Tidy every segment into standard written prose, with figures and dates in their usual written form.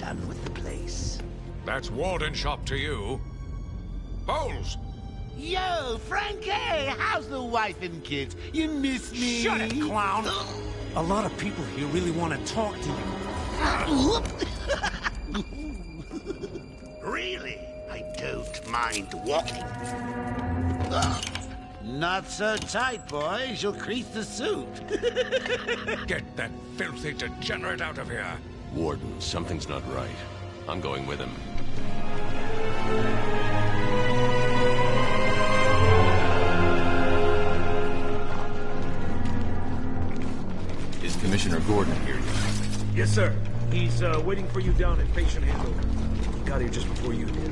done with the place. That's Warden Shop to you. Bowles! Yo, Frankie! How's the wife and kids? You miss me? Shut it, clown! A lot of people here really want to talk to you. Really? I don't mind walking. Not so tight, boys. You'll crease the suit. Get that filthy degenerate out of here! Warden, something's not right. I'm going with him. Is Commissioner Gordon here yet? Yes, sir. He's waiting for you down at patient handover. Got here just before you did.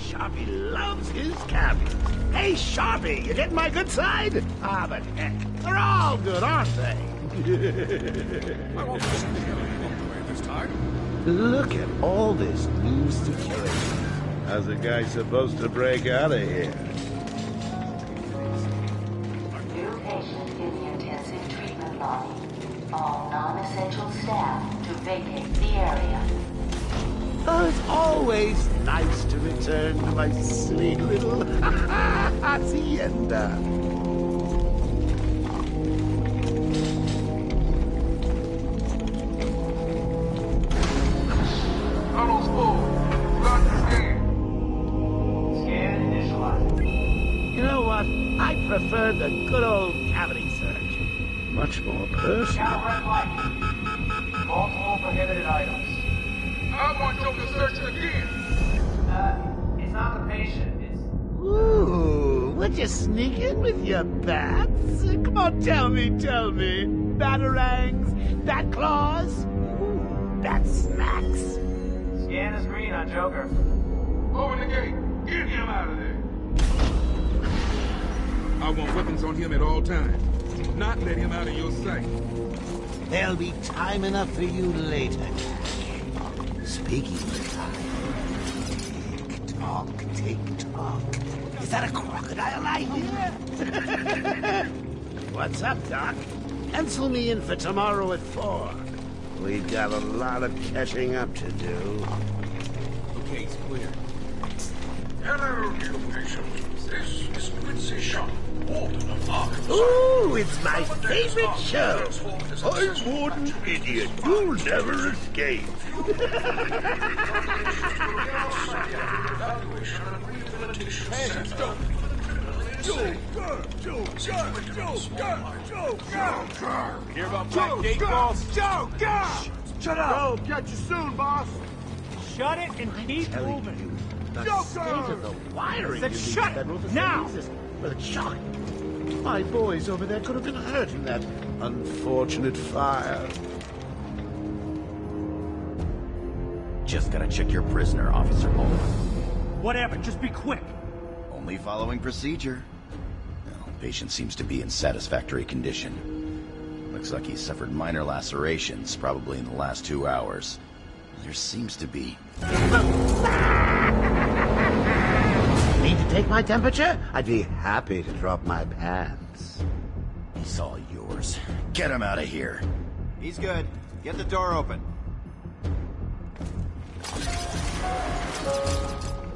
Sharpie loves his caviar. Hey, Sharpie, you getting my good side? Ah, but heck, they're all good, aren't they? I won't listen to you walk away this time. Look at all this new security. How's a guy supposed to break out of here? New patient in the intensive treatment lobby. All non-essential staff to vacate the area. Oh, it's always nice to return to my sweet little hacienda. Tunnel's full. Start the scan. Scan initialized. You know what? I prefer the good old cavity search. Much more personal. Calibrate light. Multiple prohibited items. I want you to search it again. It's not the patient, it's... Ooh, would you sneak in with your bats? Come on, tell me. Batarangs, bat claws, bat smacks. Scan is green on Joker. Open the gate. Get him out of there. I want weapons on him at all times. Do not let him out of your sight. There'll be time enough for you later. Speaking of time, tick tock. Is that a crocodile I hear? What's up, Doc? Pencil me in for tomorrow at 4. We've got a lot of catching up to do. Okay, it's clear. Hello, new patient. This is Quincy Shaw, Warden of Arkham Asylum. Ooh, it's my favorite show. I'm Warden Idiot. You'll never escape. Hey, Hear about Black Gate, boss? Joker! Shut up! Joe, catch you soon, boss! Shut it and keep Telling moving. you, the Joker! state of the wiring I in said these shut it federal now! facilities is, well, it's shocking. My boys over there could have been hurt in that unfortunate fire. Just gotta check your prisoner, Officer Bowles. Whatever, just be quick. Only following procedure. Well, patient seems to be in satisfactory condition. Looks like he suffered minor lacerations, probably in the last 2 hours. There seems to be... Need to take my temperature? I'd be happy to drop my pants. He's all yours. Get him out of here. He's good. Get the door open.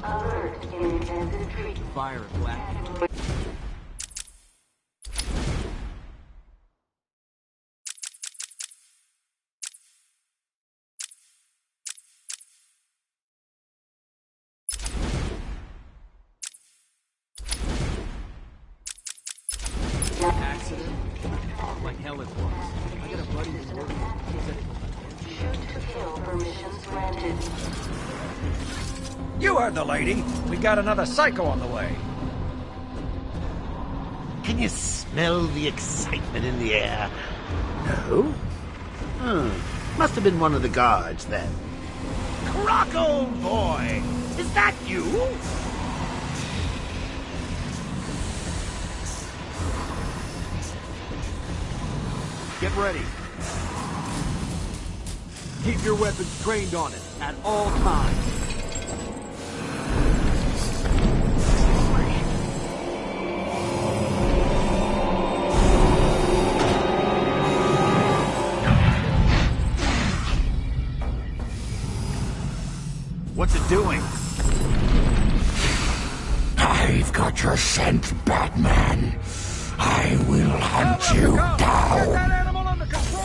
Alert in intensive treatment. Fire at Black. Accident? Like hell it was. I got a buddy who's working. Shoot to kill permissions granted. You heard the lady. We got another psycho on the way. Can you smell the excitement in the air? No? Must have been one of the guards then. Croc, old boy! Is that you? Get ready. Keep your weapons trained on it at all times. to doing? I've got your scent, Batman. I will hunt you down. Get that animal under control!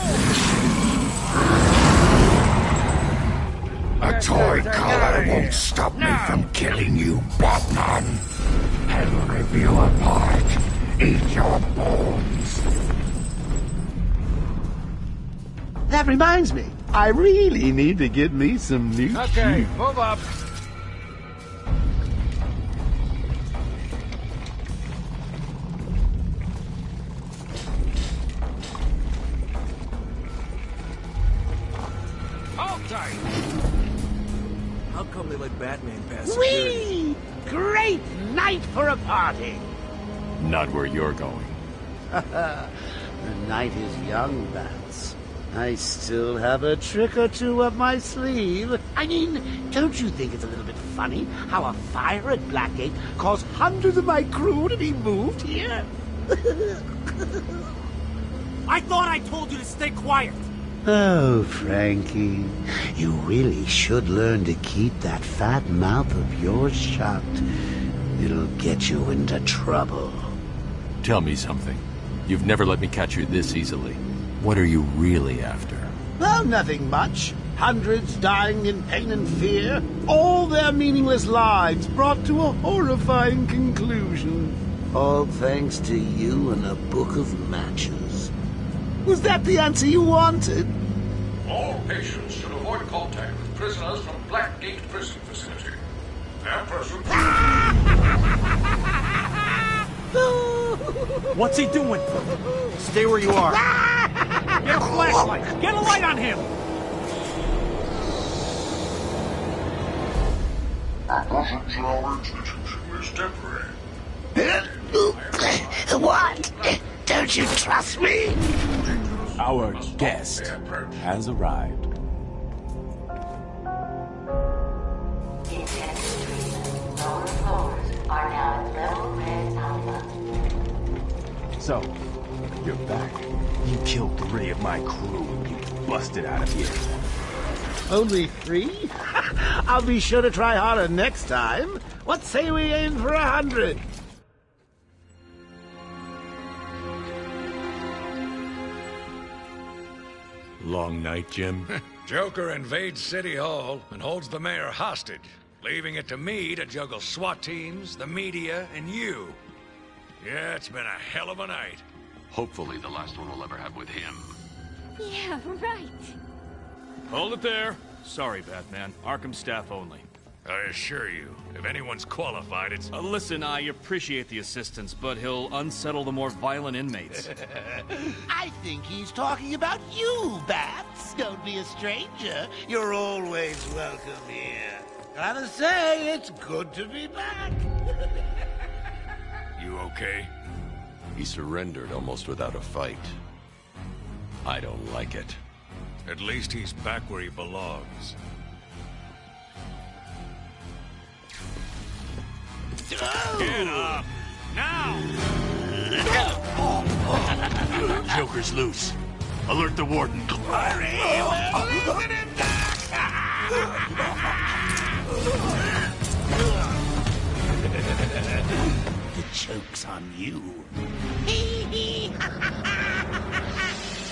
A toy collar won't stop me from killing you, Batman. I'll rip you apart. Eat your bones. That reminds me, I really need to get me some new Okay, move up. Hold tight. How come they let Batman pass security? Whee! Great night for a party! Not where you're going. The night is young, Bats. I still have a trick or two up my sleeve. I mean, don't you think it's a little bit funny how a fire at Blackgate caused hundreds of my crew to be moved here? I thought I told you to stay quiet. Oh, Frankie, you really should learn to keep that fat mouth of yours shut. It'll get you into trouble. Tell me something. You've never let me catch you this easily. What are you really after? Oh, nothing much. Hundreds dying in pain and fear. All their meaningless lives brought to a horrifying conclusion. All thanks to you and a book of matches. Was that the answer you wanted? All patients should avoid contact with prisoners from Blackgate Prison Facility. Their persons... What's he doing? Stay where you are. Get a flashlight. Get a light on him. Our institution is temporary. What? Don't you trust me? Our guest has arrived. Intensive treatment. Lower floors are now at level red alpha. So, you're back. You killed 3 of my crew and you busted out of here. Only 3? I'll be sure to try harder next time. What say we aim for 100? Long night, Jim? Joker invades City Hall and holds the mayor hostage, leaving it to me to juggle SWAT teams, the media, and you. Yeah, it's been a hell of a night. Hopefully the last one we'll ever have with him. Yeah, right. Hold it there. Sorry, Batman. Arkham staff only. I assure you, if anyone's qualified, it's... Listen, I appreciate the assistance, but he'll unsettle the more violent inmates. I think he's talking about you, Bats. Don't be a stranger. You're always welcome here. Gotta say, it's good to be back. You okay? He surrendered almost without a fight. I don't like it. At least he's back where he belongs. Get up! Now! Joker's loose. Alert the warden. The joke's on you.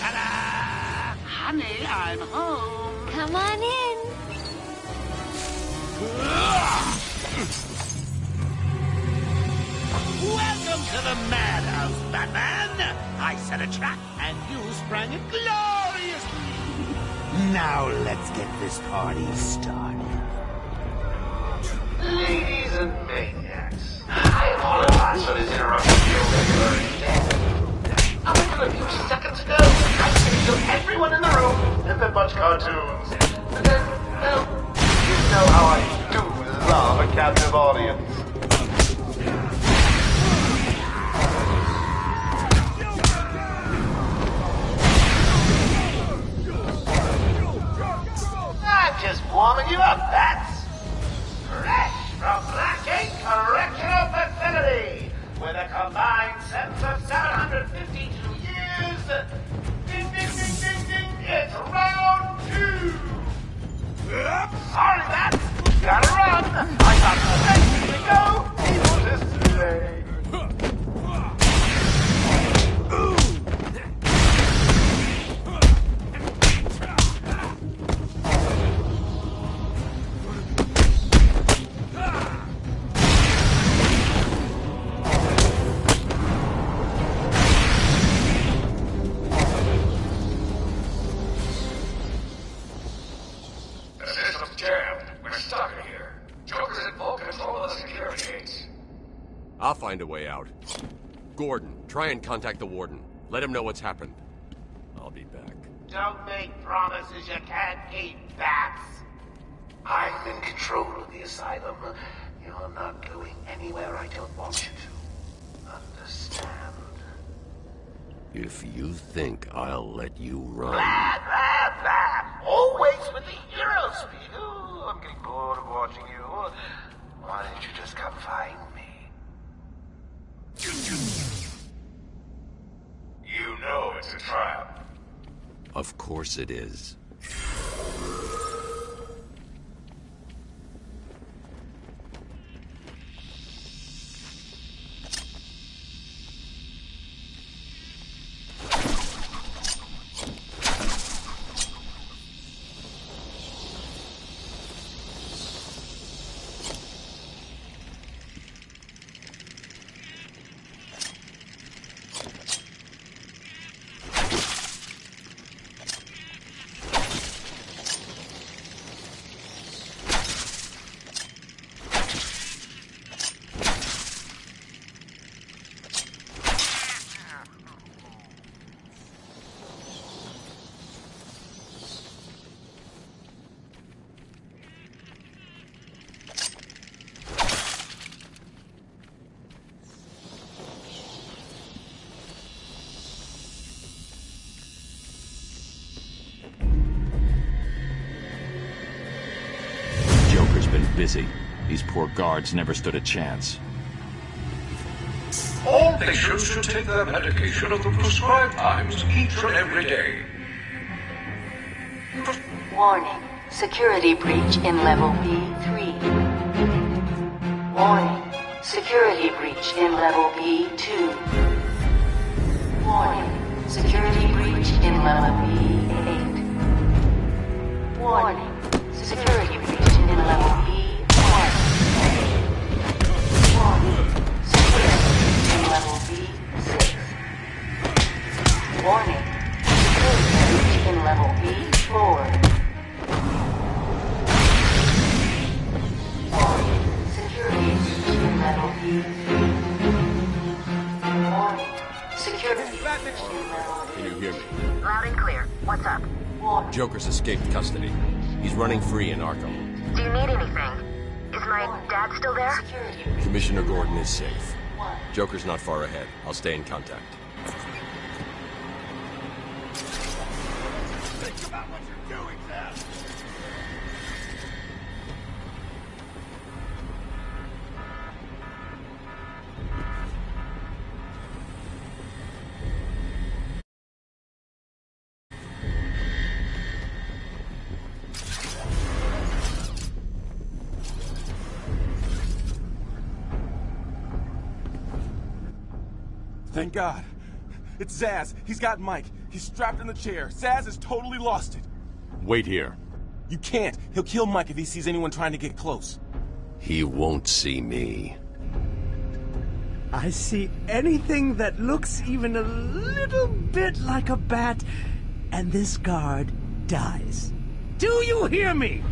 Ta-da! Honey, I'm home. Come on in. Welcome to the madhouse, Batman! I set a trap, and you sprang it gloriously! Now let's get this party started. Ladies and maniacs, I apologize for this interruption to your regular evening. Up until a few seconds ago, I could kill everyone in the room if they're bunch cartoons. But then, well, you know how I do love a captive audience. I'm just warming you up, Bats. Fresh from Blackgate Correctional Facility, with a combined sentence of 752 years. Ding, ding, ding, ding, ding. It's round 2. Sorry, Bats. Gotta run. I'll find a way out. Gordon, try and contact the warden. Let him know what's happened. I'll be back. Don't make promises you can't keep, Bats. I'm in control of the asylum. You're not going anywhere I don't want you to. Understand? If you think I'll let you run... Blah, blah, blah! Always with the hero speed. Ooh, I'm getting bored of watching you. Why don't you just come find me? You know it's a trap. Of course it is. Busy. These poor guards never stood a chance. All patients should take their medication at the prescribed times each and every day. Warning. Security breach in level B3. Warning. Security breach in level B2. Warning. Security breach in level B8. Warning. Security breach in level B1. Level B6. Warning. Security breach in level B4. Warning. Security breach in level B3. Warning. Security breach in level B. Can you hear me? Loud and clear. What's up? Warning. Joker's escaped custody. He's running free in Arkham. Do you need anything? Is my dad still there? Commissioner Gordon is safe. Joker's not far ahead. I'll stay in contact. Think about what you're doing, Zaz! Thank God. It's Zaz. He's got Mike. He's strapped in the chair. Zaz has totally lost it. Wait here. You can't. He'll kill Mike if he sees anyone trying to get close. He won't see me. I see anything that looks even a little bit like a bat, and this guard dies. Do you hear me?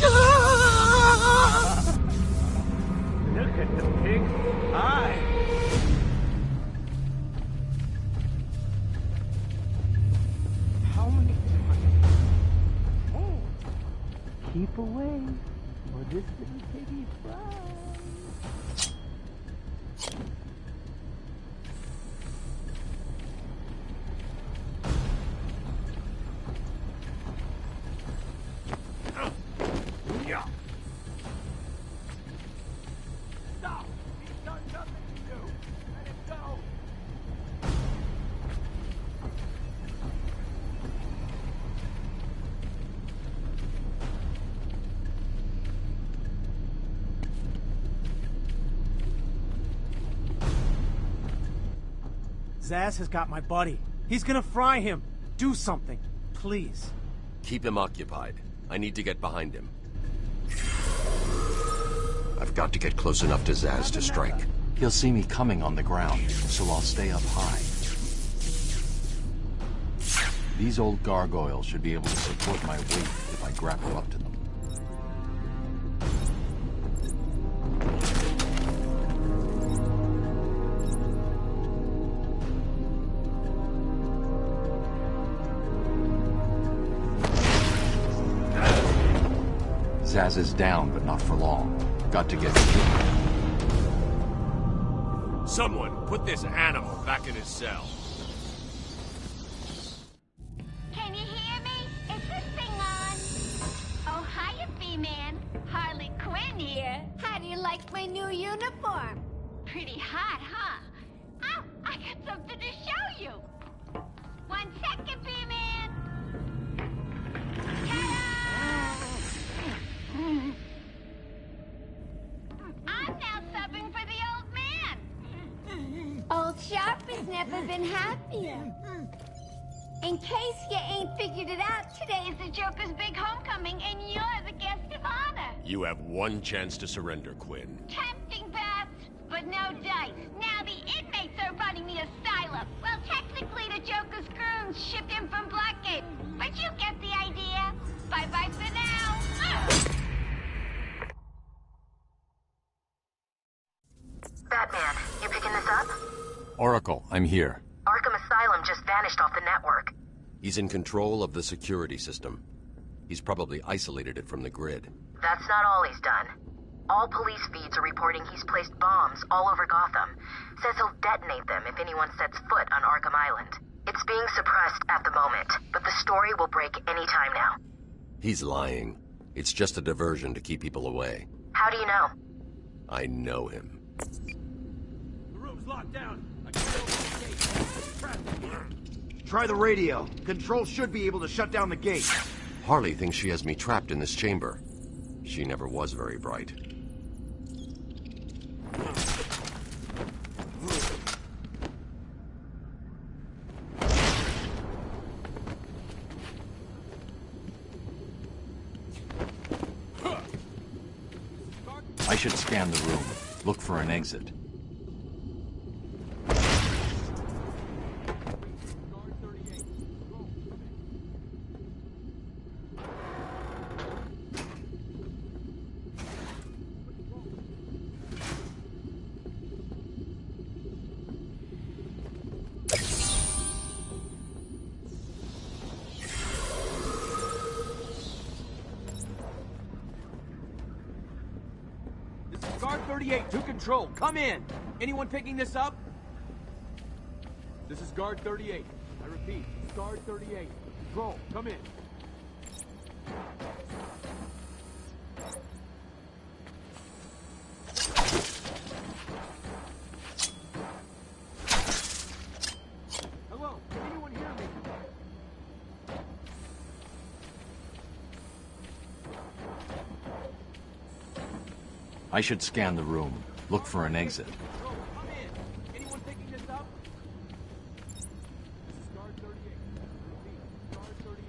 Look at the pig's eye. How many times? Oh, keep away, or this little piggy flies. Stop! He's done nothing to you! Let him go! Zaz has got my buddy. He's gonna fry him. Do something, please. Keep him occupied. I need to get behind him. I've got to get close enough to Zaz to strike. He'll see me coming on the ground, so I'll stay up high. These old gargoyles should be able to support my weight if I grapple up to them. Zaz is down, but not for long. Got to get to Someone put this animal back in his cell. Can you hear me? Is this thing on? Oh, hiya, B-Man. Harley Quinn here. How do you like my new uniform? Pretty hot, huh? Oh, I got something to show you. 1 second, B-Man. I'm now subbing for the old man. Old Sharp has never been happier. In case you ain't figured it out, today is the Joker's big homecoming, and you're the guest of honor. You have one chance to surrender, Quinn. Tempting, Bats, but no dice. Now the inmates are running the asylum. Well, technically the Joker's goons shipped in from Blackgate, but you get the idea. Bye-bye for now. Batman, you picking this up? Oracle, I'm here. Arkham Asylum just vanished off the network. He's in control of the security system. He's probably isolated it from the grid. That's not all he's done. All police feeds are reporting he's placed bombs all over Gotham. Says he'll detonate them if anyone sets foot on Arkham Island. It's being suppressed at the moment, but the story will break any time now. He's lying. It's just a diversion to keep people away. How do you know? I know him. The room's locked down. I can't open the gate. Trapped in here. Try the radio. Control should be able to shut down the gate. Harley thinks she has me trapped in this chamber. She never was very bright. I should scan the room. Look for an exit. Guard 38 to Control. Come in. Anyone picking this up? This is Guard 38. I repeat, Guard 38. Control, come in. Hello, can anyone hear me? I should scan the room. Look for an exit. Come in. Anyone picking this up? This is Guard 38. Repeat, Guard 38.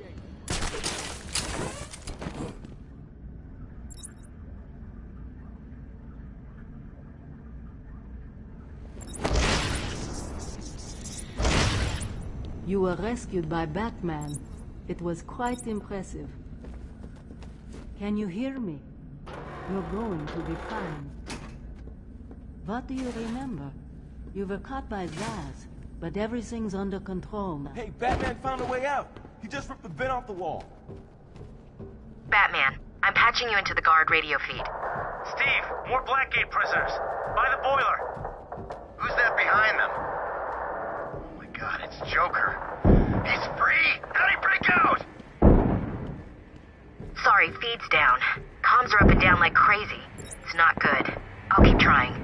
You were rescued by Batman. It was quite impressive. Can you hear me? You're going to be fine. What do you remember? You were caught by Zaz, but everything's under control now. Hey, Batman found a way out. He just ripped the vent off the wall. Batman, I'm patching you into the guard radio feed. Steve, more Blackgate prisoners. By the boiler. Who's that behind them? Oh my god, it's Joker. He's free! How'd he break out? Sorry, feed's down. Comms are up and down like crazy. It's not good. I'll keep trying.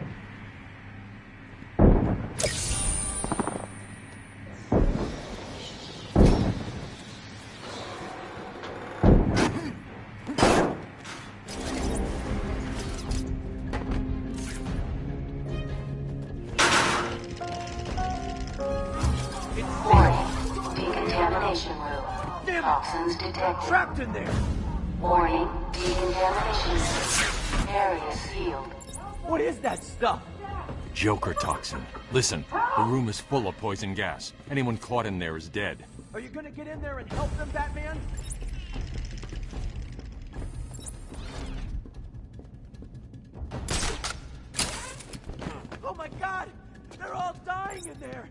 Decontamination room. Toxins detected. Trapped in there. Warning, decontamination room. Area sealed. What is that stuff? Joker toxin. Listen, the room is full of poison gas. Anyone caught in there is dead. Are you gonna get in there and help them, Batman? Oh my god! They're all dying in there!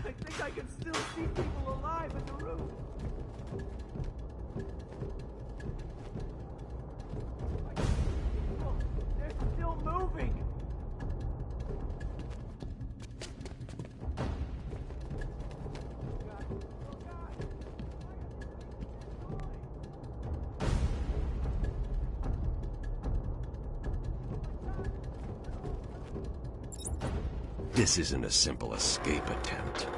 I think I can still see people alive in the room. They're still moving. This isn't a simple escape attempt.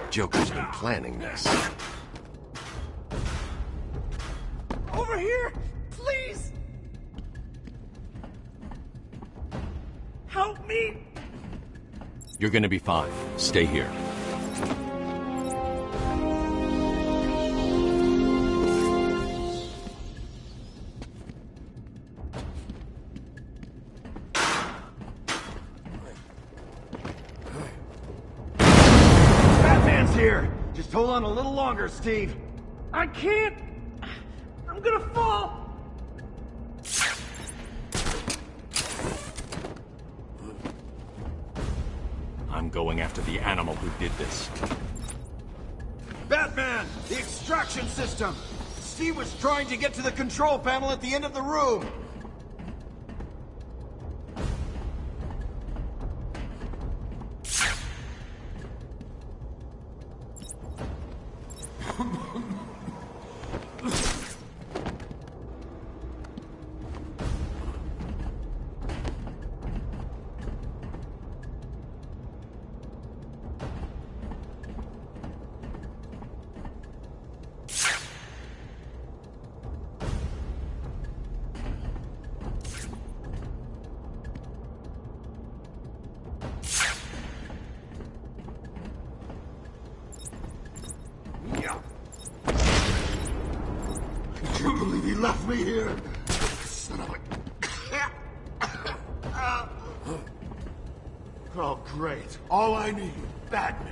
Joker's been planning this. Over here! Please! Help me! You're gonna be fine. Stay here. Batman's here! Just hold on a little longer, Steve. I can't! I'm gonna fall! I'm going after the animal who did this. Batman! The extraction system! Steve was trying to get to the control panel at the end of the room! I can't believe he left me here! Son of a... Oh, great. All I need, Batman.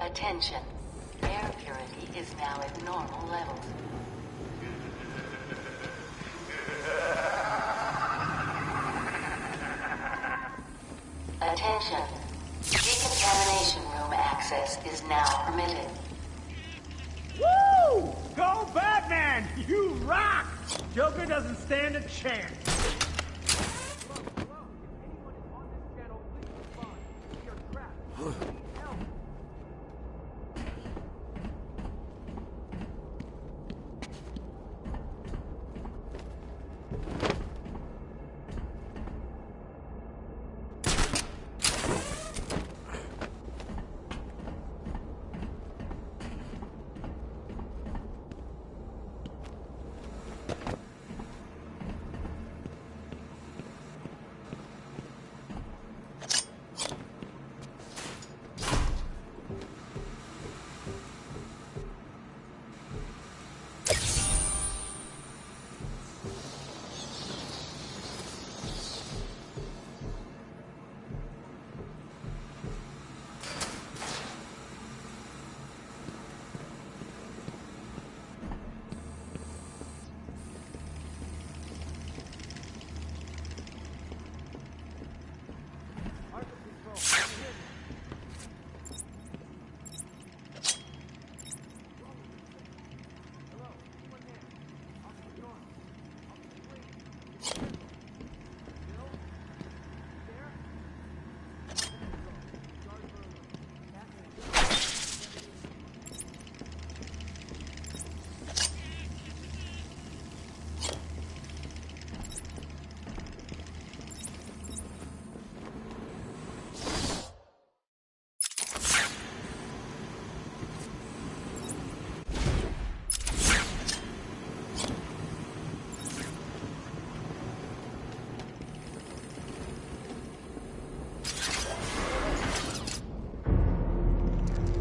Attention. Air purity is now at normal levels. Attention. Decontamination room access is now permitted. Woo! Go Batman! You rock! Joker doesn't stand a chance.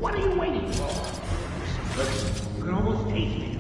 What are you waiting for? Look, you can almost taste it.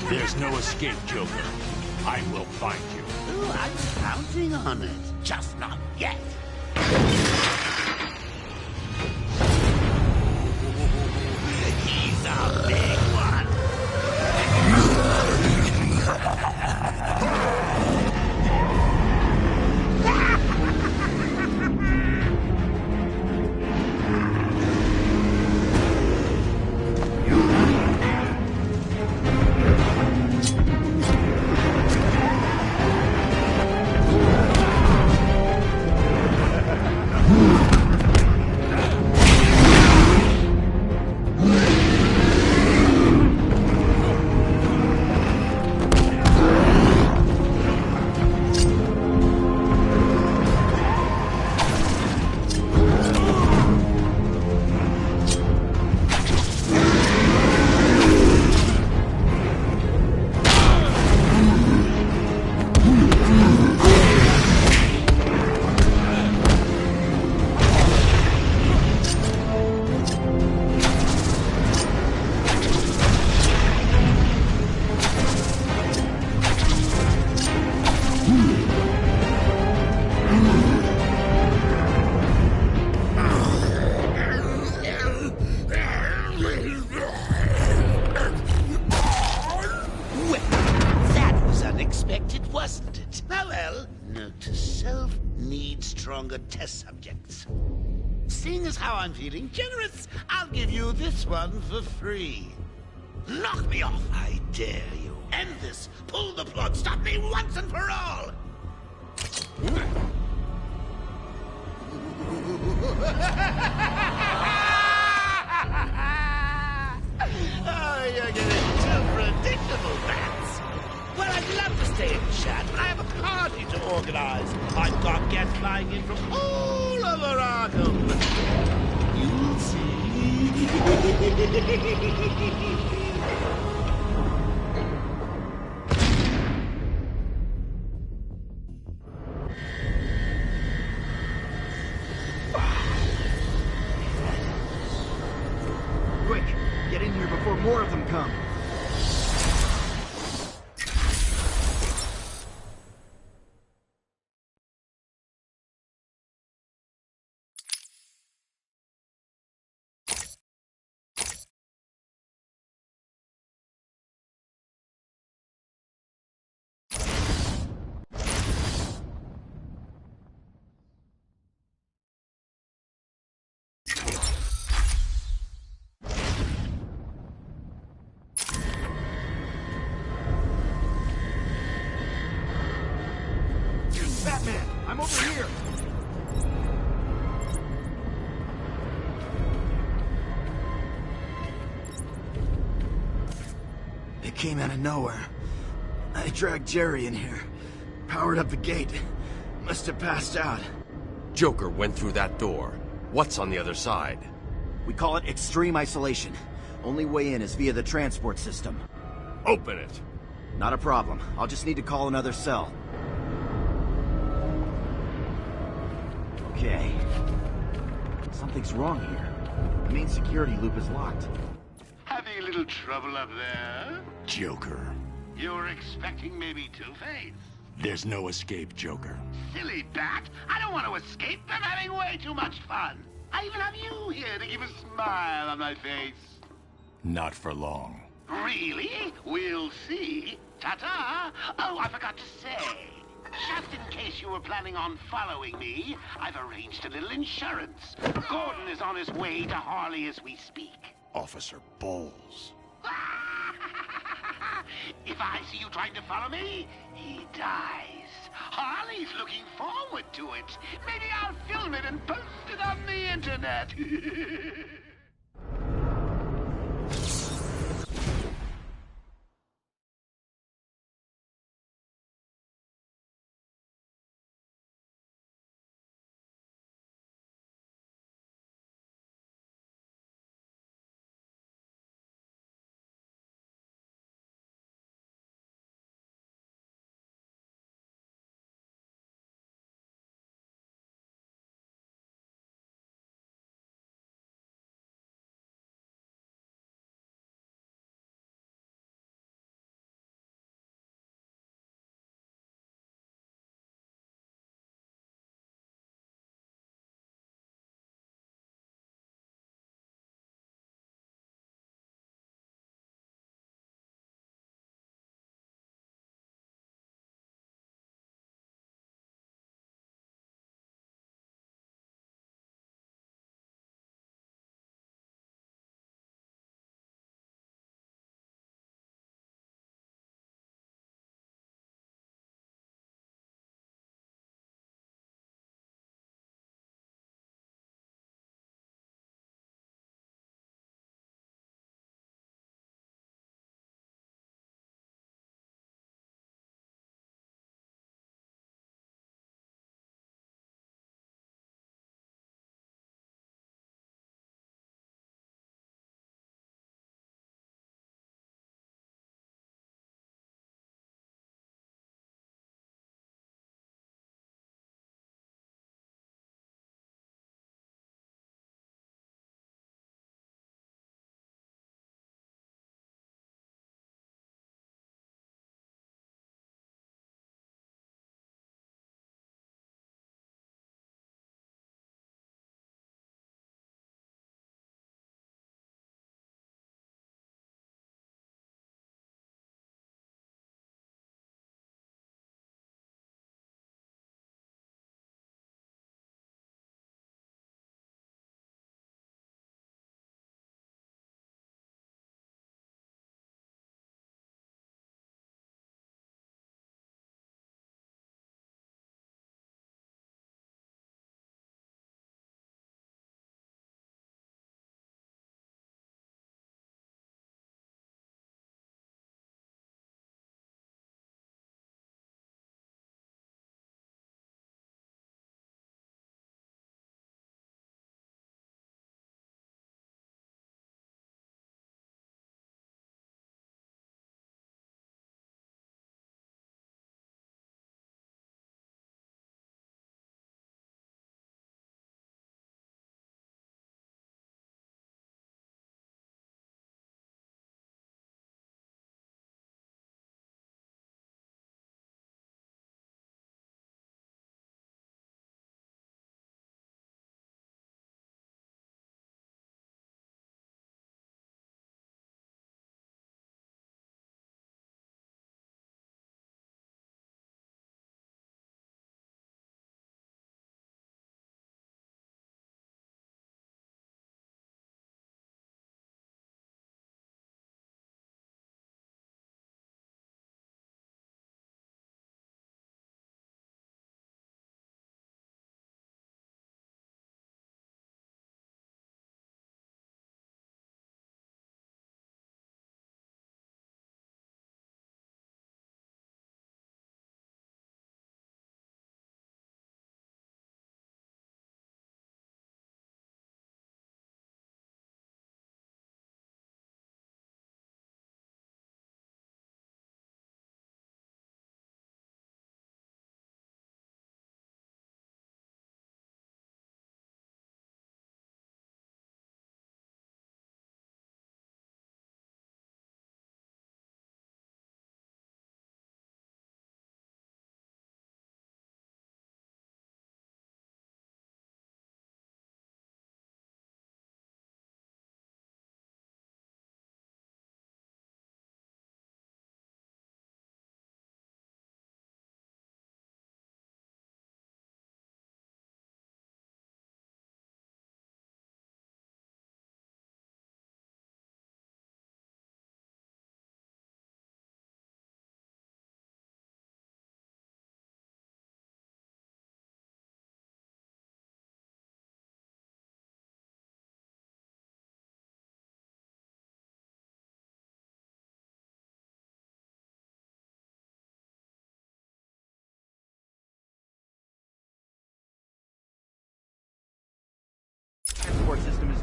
There's no escape, Joker. I will find you. Oh, I'm counting on it. Just not yet. He's a big one. Wasn't it? Oh well, note to self, need stronger test subjects. Seeing as how I'm feeling generous, I'll give you this one for free. Knock me off, I dare you. End this. Pull the plug. Stop me once and for all. Oh, you're getting too predictable, Bats. Well, I'd love to stay and chat, but I have a party to organize. I've got guests flying in from all over Arkham. You'll see. Quick, get in here before more of them come. Batman, I'm over here! It came out of nowhere. I dragged Jerry in here, powered up the gate. Must have passed out. Joker went through that door. What's on the other side? We call it extreme isolation. Only way in is via the transport system. Open it! Not a problem. I'll just need to call another cell. Okay. Something's wrong here. The main security loop is locked. Having a little trouble up there? Joker. You were expecting maybe Two-Face? There's no escape, Joker. Silly bat! I don't want to escape. I'm having way too much fun. I even have you here to keep a smile on my face. Not for long. Really? We'll see. Ta-ta! Oh, I forgot to say. Just in case you were planning on following me, I've arranged a little insurance. Gordon is on his way to Harley as we speak. Officer Bowles. If I see you trying to follow me, he dies. Harley's looking forward to it. Maybe I'll film it and post it on the internet.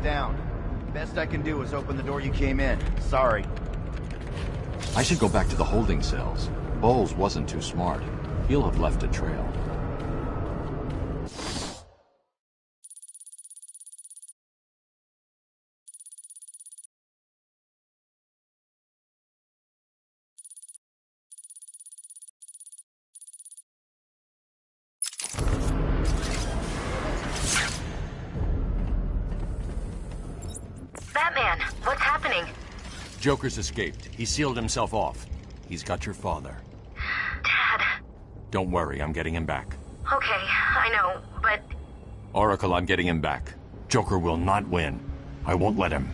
down. Best I can do is open the door you came in. Sorry. I should go back to the holding cells. Bowles wasn't too smart. He'll have left a trail. Batman, what's happening? Joker's escaped. He sealed himself off. He's got your father. Dad. Don't worry, I'm getting him back. Okay, I know, but... Oracle, I'm getting him back. Joker will not win. I won't let him.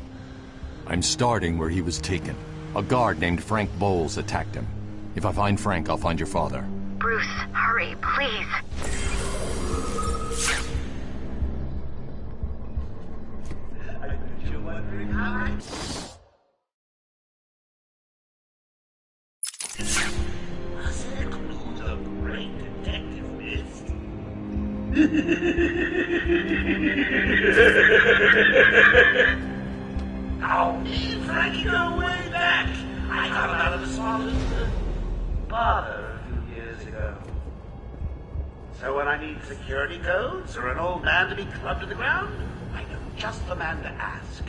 I'm starting where he was taken. A guard named Frank Bowles attacked him. If I find Frank, I'll find your father. Bruce, hurry, please. Oh, me, Frankie, go way back. I got him out of the smallest bother a few years ago. So when I need security codes or an old man to be clubbed to the ground, I know just the man to ask.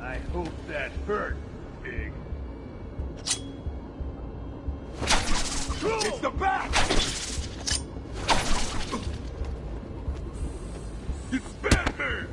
I hope that hurt, Big. It's the Bat! It's Batman!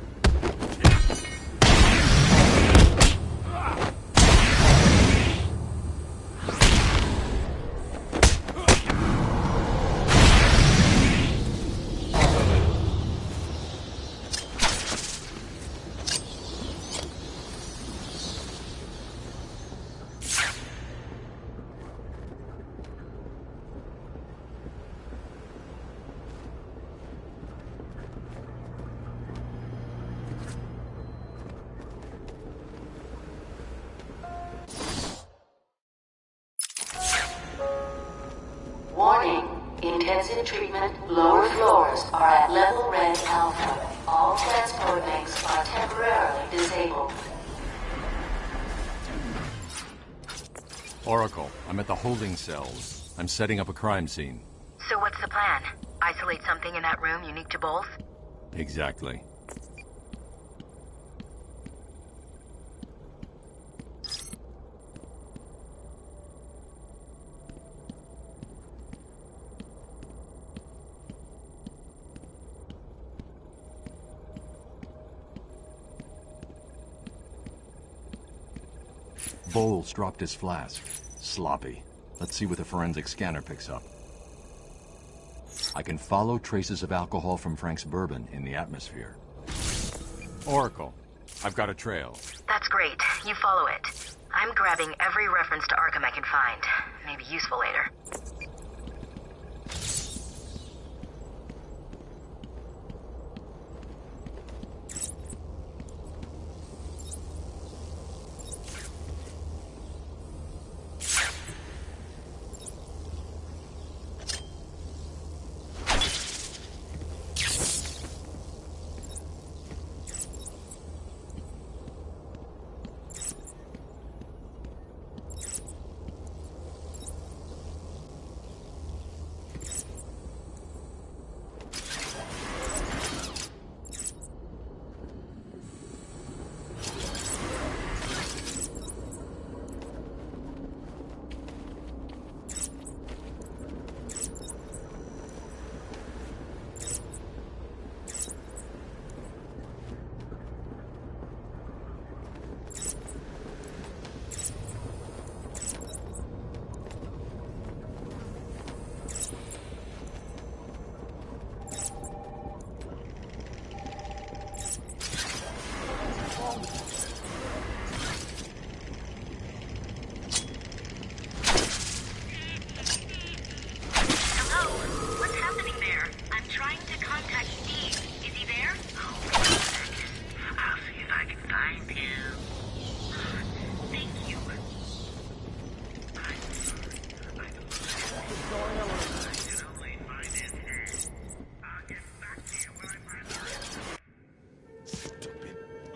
Warning. Intensive treatment. Lower floors are at level red alpha. All transport links are temporarily disabled. Oracle, I'm at the holding cells. I'm setting up a crime scene. So what's the plan? Isolate something in that room unique to Bowles? Exactly. Bowles dropped his flask. Sloppy. Let's see what the forensic scanner picks up. I can follow traces of alcohol from Frank's bourbon in the atmosphere. Oracle, I've got a trail. That's great. You follow it. I'm grabbing every reference to Arkham I can find. Maybe useful later.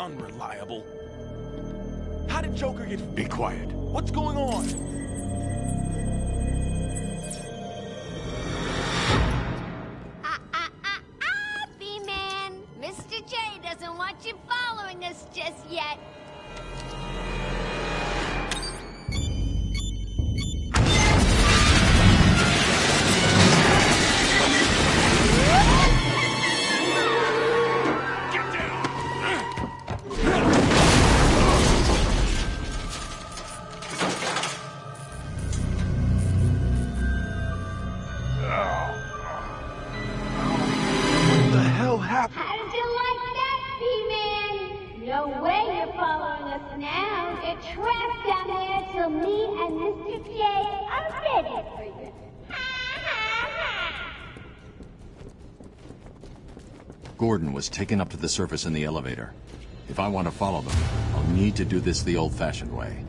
unreliable. How did Joker get... Be quiet. What's going on? B-Man! Mr. J doesn't want you following us just yet. Gordon was taken up to the surface in the elevator. If I want to follow them, I'll need to do this the old-fashioned way.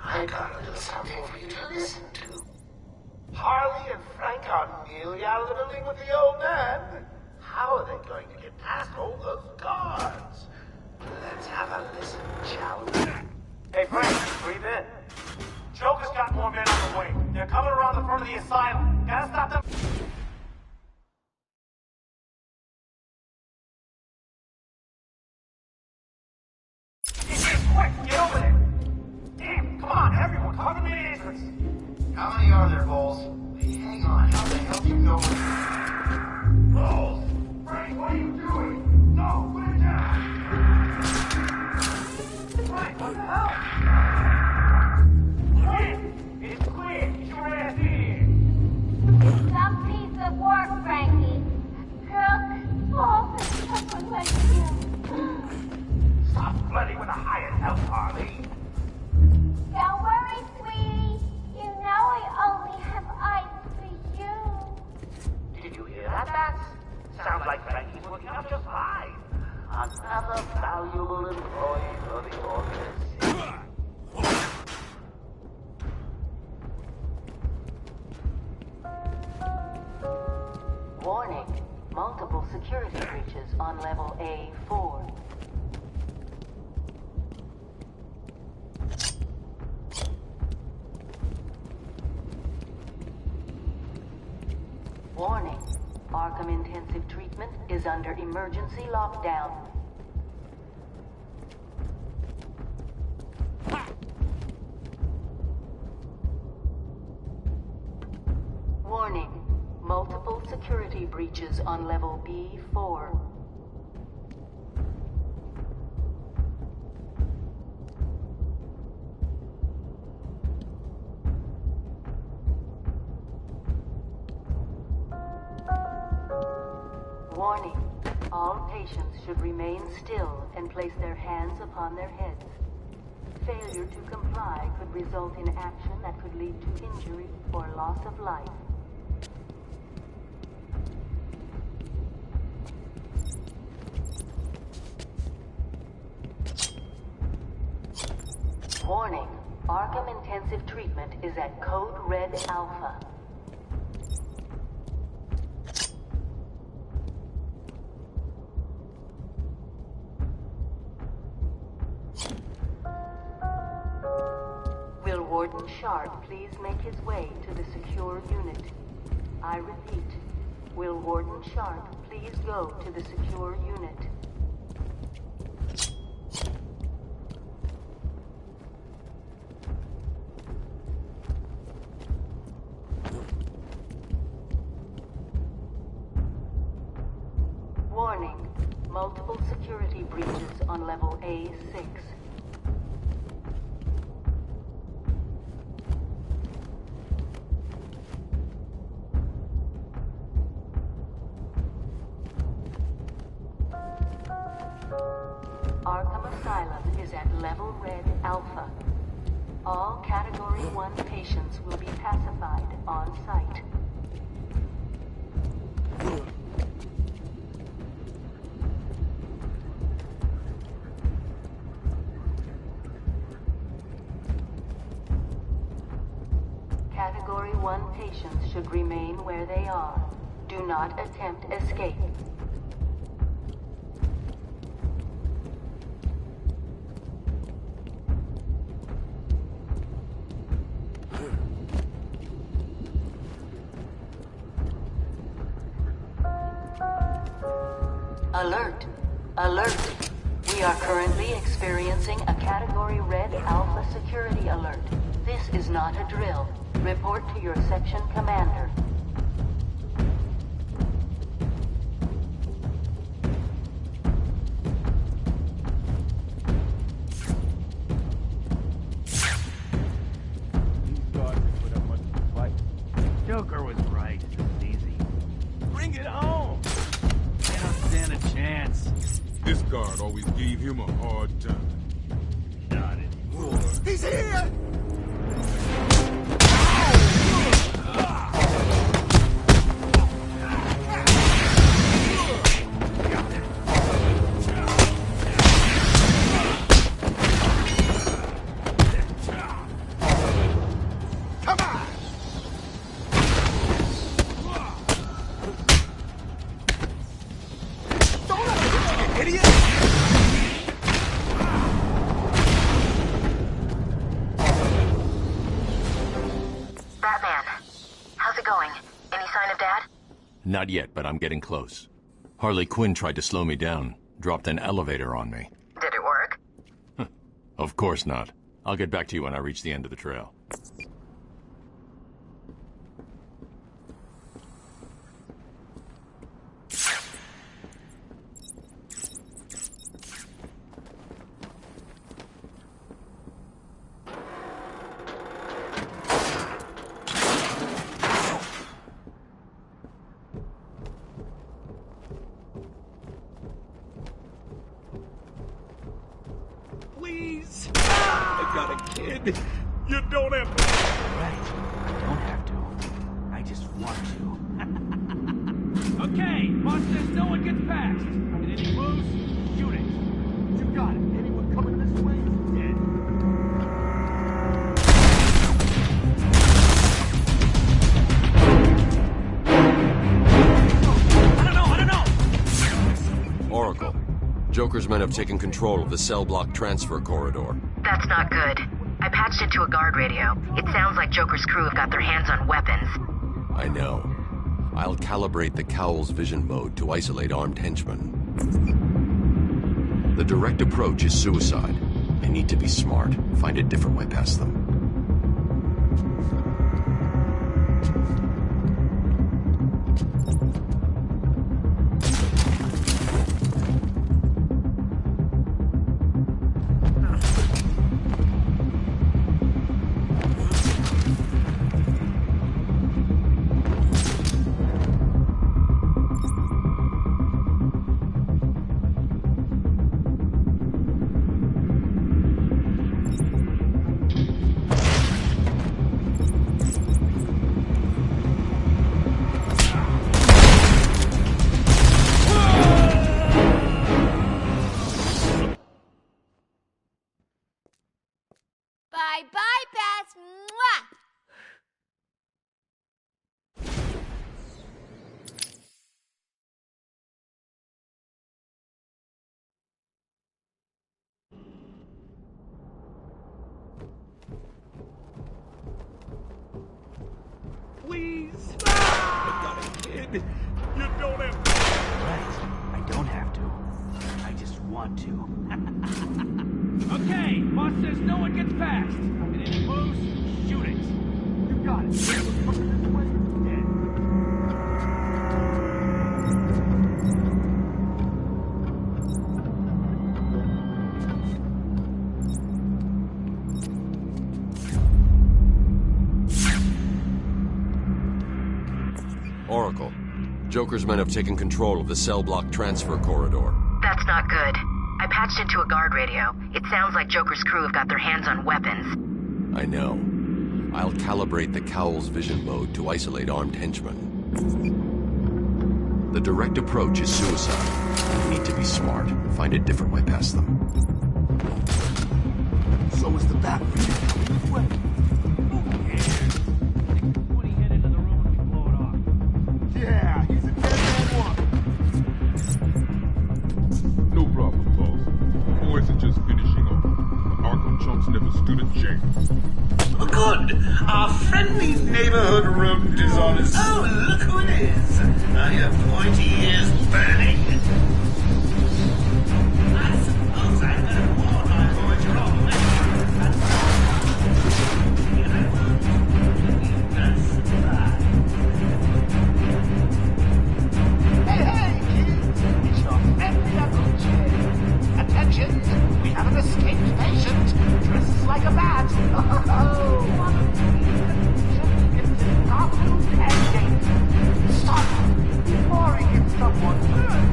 I got a little something for you to listen to. Harley and Frank are nearly out of the building with the old man. How are they going to get past all those guards? Let's have a listen, shall we? Hey, Frank, breathe in. Joker's got more men on the way. They're coming around the front of the asylum. Gotta stop them. Quick, get over there. Damn, come on, everyone, cover me in entrance. How many are there, Bowles? Hey, hang on, how the hell do you know? Bowles! Frank, what are you doing? No, put it down! Frank, what the hell? It's clear. Get your ass in. It's some piece of work, Frankie. Crook, false, and someone like you. Stop flirting with a hired help, Harley. Don't worry, sweetie. You know I only have eyes for you. Did you hear that, Bats? Sounds like Frankie's working out just fine. Another valuable employee for the organization. Warning. Multiple security breaches on level A4. Warning. Arkham Intensive Treatment is under emergency lockdown. Warning. Multiple security breaches on level B4. Warning. All patients should remain still and place their hands upon their heads. Failure to comply could result in action that could lead to injury or loss of life. Warning. Arkham Intensive Treatment is at Code Red Alpha. Will Warden Sharp please make his way to the secure unit? I repeat, will Warden Sharp please go to the secure unit? Warning. Multiple security breaches on level A6. Arkham Asylum is at level red alpha. All Category 1 patients will be pacified on site. Category 1 patients should remain where they are. Do not attempt escape. Alert! Alert! We are currently experiencing a Category Red Alpha security alert. This is not a drill. Report to your section commander. Joker was right. It's easy. Bring it home! They don't stand a chance. This guard always gave him a hard time. Not anymore. He's here! Not yet, but I'm getting close. Harley Quinn tried to slow me down. Dropped an elevator on me. Did it work? Of course not. I'll get back to you when I reach the end of the trail. Please! I got a kid! You don't have to... Right. I don't have to. I just want to. Okay, boss says no one gets past. And any moves, shoot it. You got it. Anyone coming this way is dead. I don't know! Oracle. Joker's men have taken control of the cell block transfer corridor. That's not good. I patched into a guard radio. It sounds like Joker's crew have got their hands on weapons. I know. I'll calibrate the Cowl's vision mode to isolate armed henchmen. The direct approach is suicide. I need to be smart. Find a different way past them. Bye-bye, Beth. Mwah! Please! I got a kid! You don't have to... Right. I don't have to. I just want to. Okay, boss says no one gets past. And any moves, shoot it. You got it. Anyone coming this way is dead. Joker's men have taken control of the cell block transfer corridor. That's not good. I patched into a guard radio. It sounds like Joker's crew have got their hands on weapons. I know. I'll calibrate the Cowl's vision mode to isolate armed henchmen. The direct approach is suicide. We need to be smart. Find a different way past them. So is the Batman coming this way? Woody hit into the room and we blow it off. Yeah, he's a dead man walking. No problem, boss. Boys are just finishing up. The Arkham chumps never stood a chance. Good. Our friendly neighborhood room is on his... Oh, look who it is. Your pointy ears burning. I suppose I better warn my boy to call me. Hey, kids. It's your friendly Uncle Jay. Attention. We have an escaped patient. Dresses like a bat. Stop before he gets someone hurt.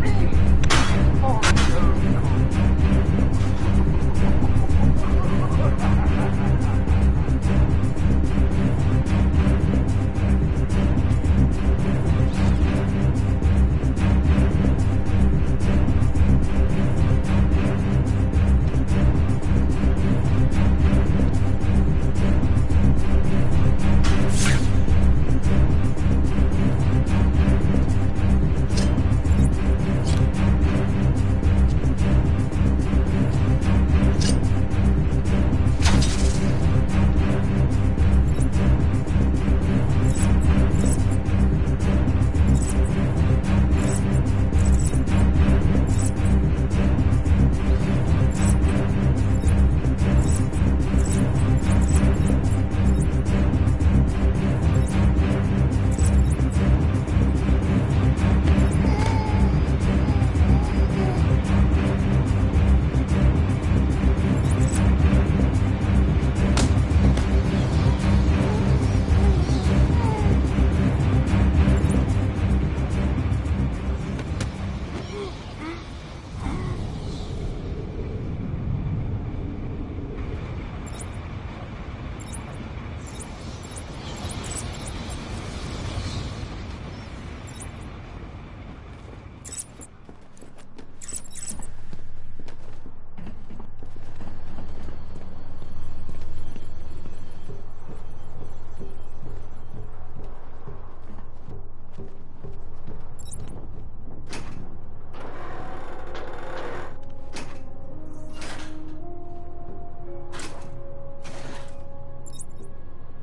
Please, before he goes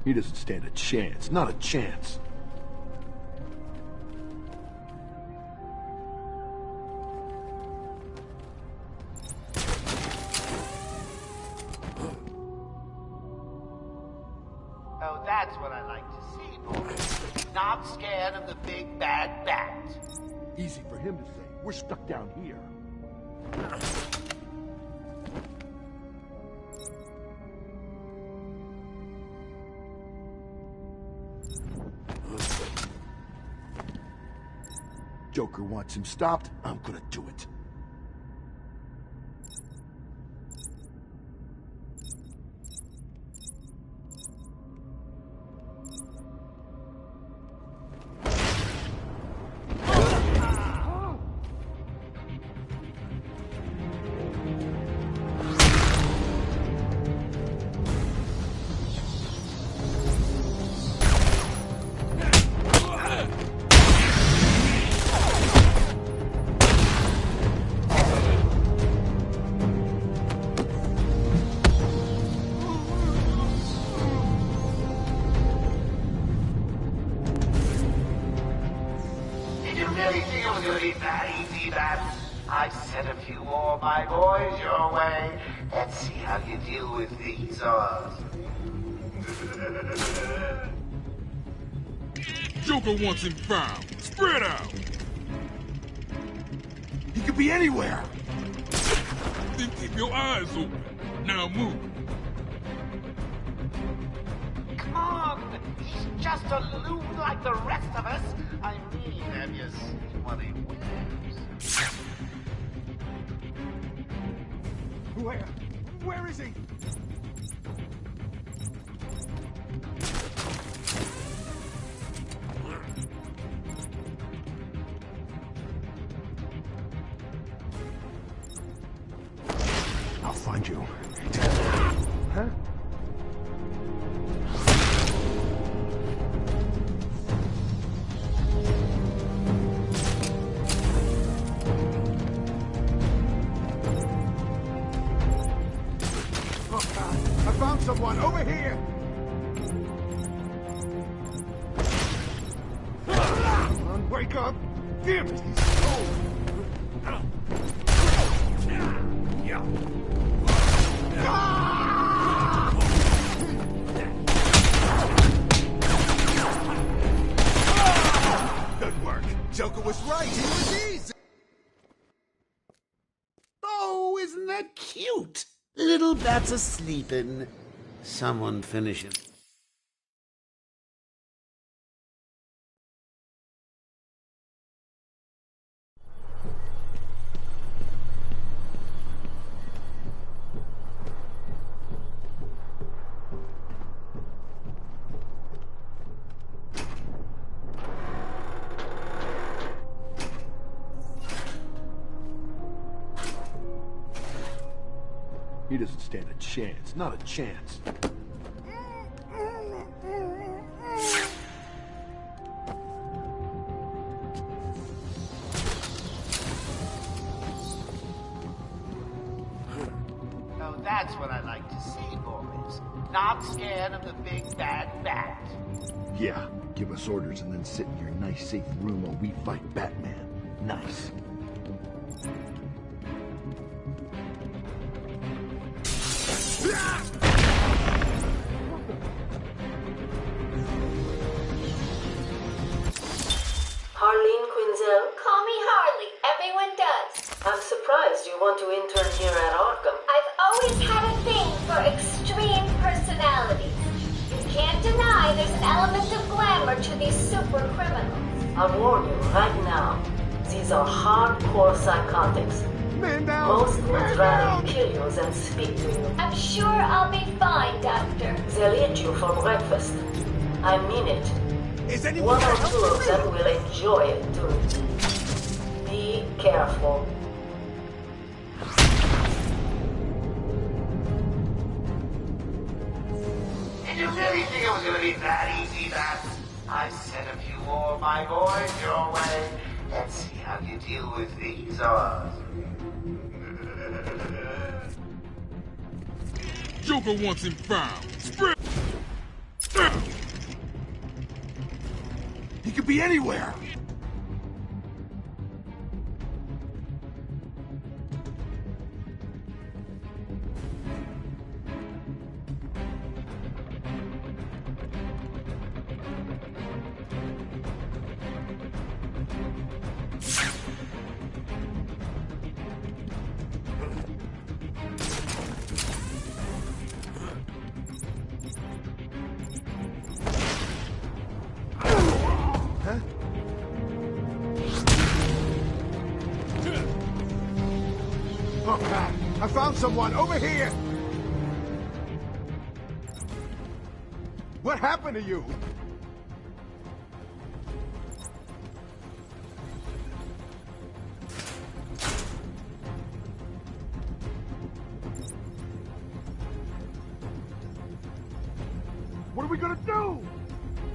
He doesn't stand a chance. Not a chance. Oh, that's what I like to see, boys. Not scared of the big bad bat. Easy for him to say. We're stuck down here. Joker wants him stopped. I'm gonna do it. Really think it was gonna be that easy, Bats? I sent a few more of my boys your way. Let's see how you deal with these odds. Joker wants him found. Spread out. He could be anywhere. Then keep your eyes open. Now move. Come on! He's just a loon like the rest of us. I mean, you see what he wears. Where is he? I'll find you. Huh? Someone over here! Come on, wake up! Damn it, he's cold! Good work. Joker was right. He was easy. Oh, isn't that cute? Little bats are sleeping. Someone finish it. He doesn't stand a chance. Not a chance. Oh, that's what I like to see, boys. Not scared of the big bad bat. Yeah, give us orders and then sit in your nice safe room while we fight Batman. Nice. Harleen Quinzel? Call me Harley. Everyone does. I'm surprised you want to intern here at Arkham. I've always had a thing for extreme personalities. You can't deny there's an element of glamour to these super criminals. I'll warn you right now. These are hardcore psychotics. Man down! Most would rather kill you than speak to you. I'm sure I'll be fine, Doctor. They'll eat you for breakfast. I mean it. Is anyone One or two of them will enjoy it too. Be careful. Did you really think it was going to be that easy, Bats? I've sent a few more of my boys your way. Let's see how you deal with these odds. Joker wants him found. Spread. He could be anywhere. I found someone over here! What happened to you? What are we gonna do?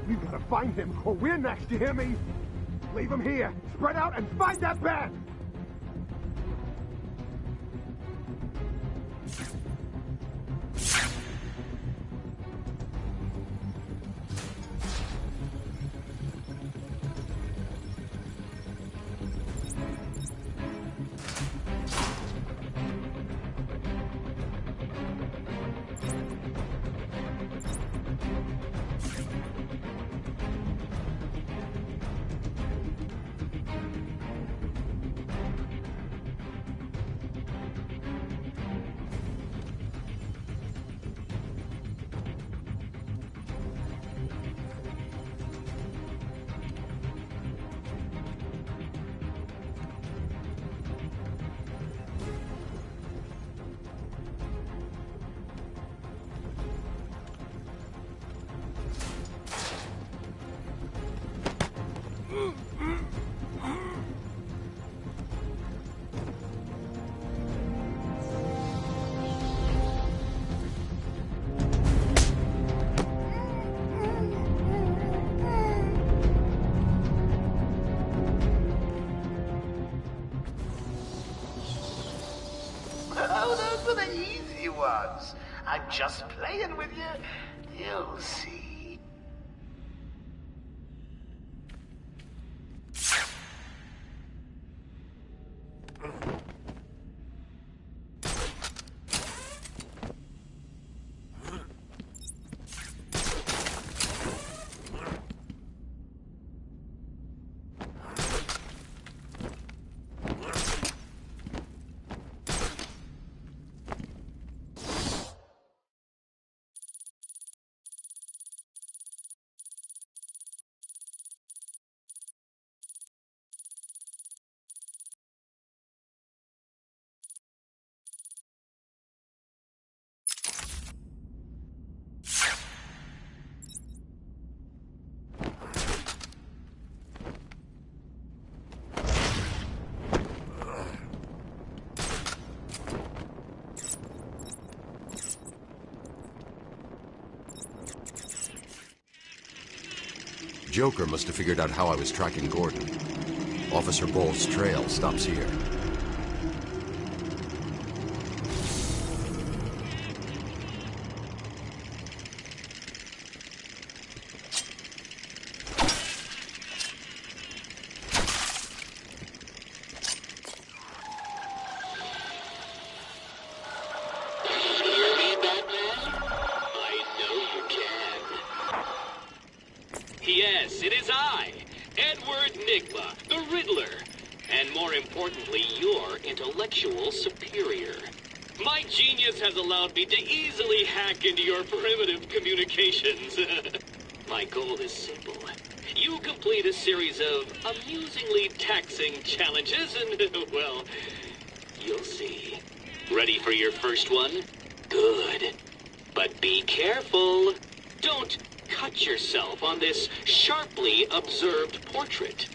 We gotta find him or we're next, you hear me? Leave him here. Spread out and find that bat! those were the easy ones. I'm just playing with you. You'll see. Joker must have figured out how I was tracking Gordon. Officer Bull's trail stops here. Yes, it is I, Edward Nigma, the Riddler, and more importantly, your intellectual superior. My genius has allowed me to easily hack into your primitive communications. My goal is simple. You complete a series of amusingly taxing challenges and, well, you'll see. Ready for your first one? Good. But be careful. Don't cut yourself on this sharply observed portrait.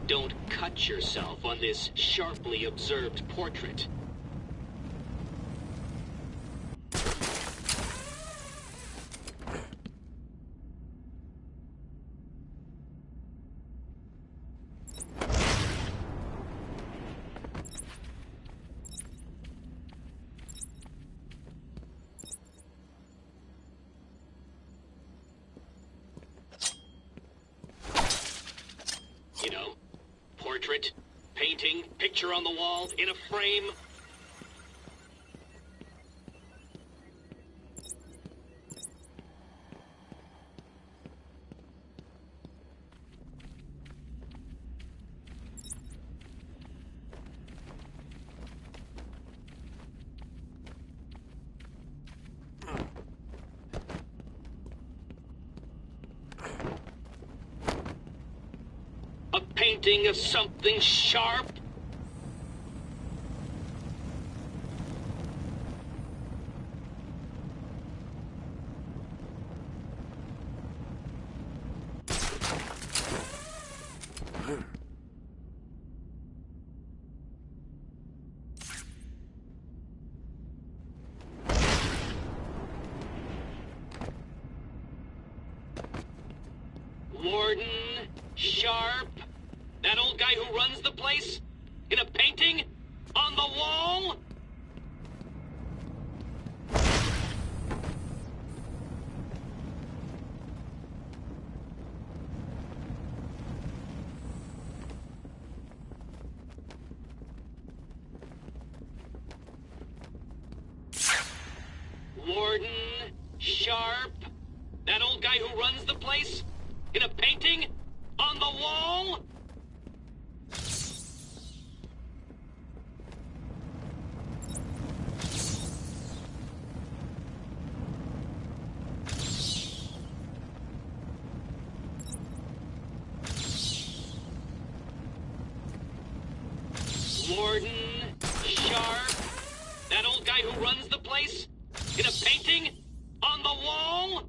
Don't cut yourself on this sharply observed portrait. You know, portrait, painting, picture on the wall, in a frame. A painting of something sharp? Warden, sharp? That old guy who runs the place? In a painting? On the wall? Warden, sharp? That old guy who runs the place? In a painting? On the wall? Warden, sharp? That old guy who runs the place? In a painting? On the wall?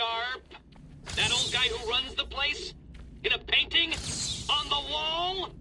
Sharp? That old guy who runs the place? In a painting? On the wall?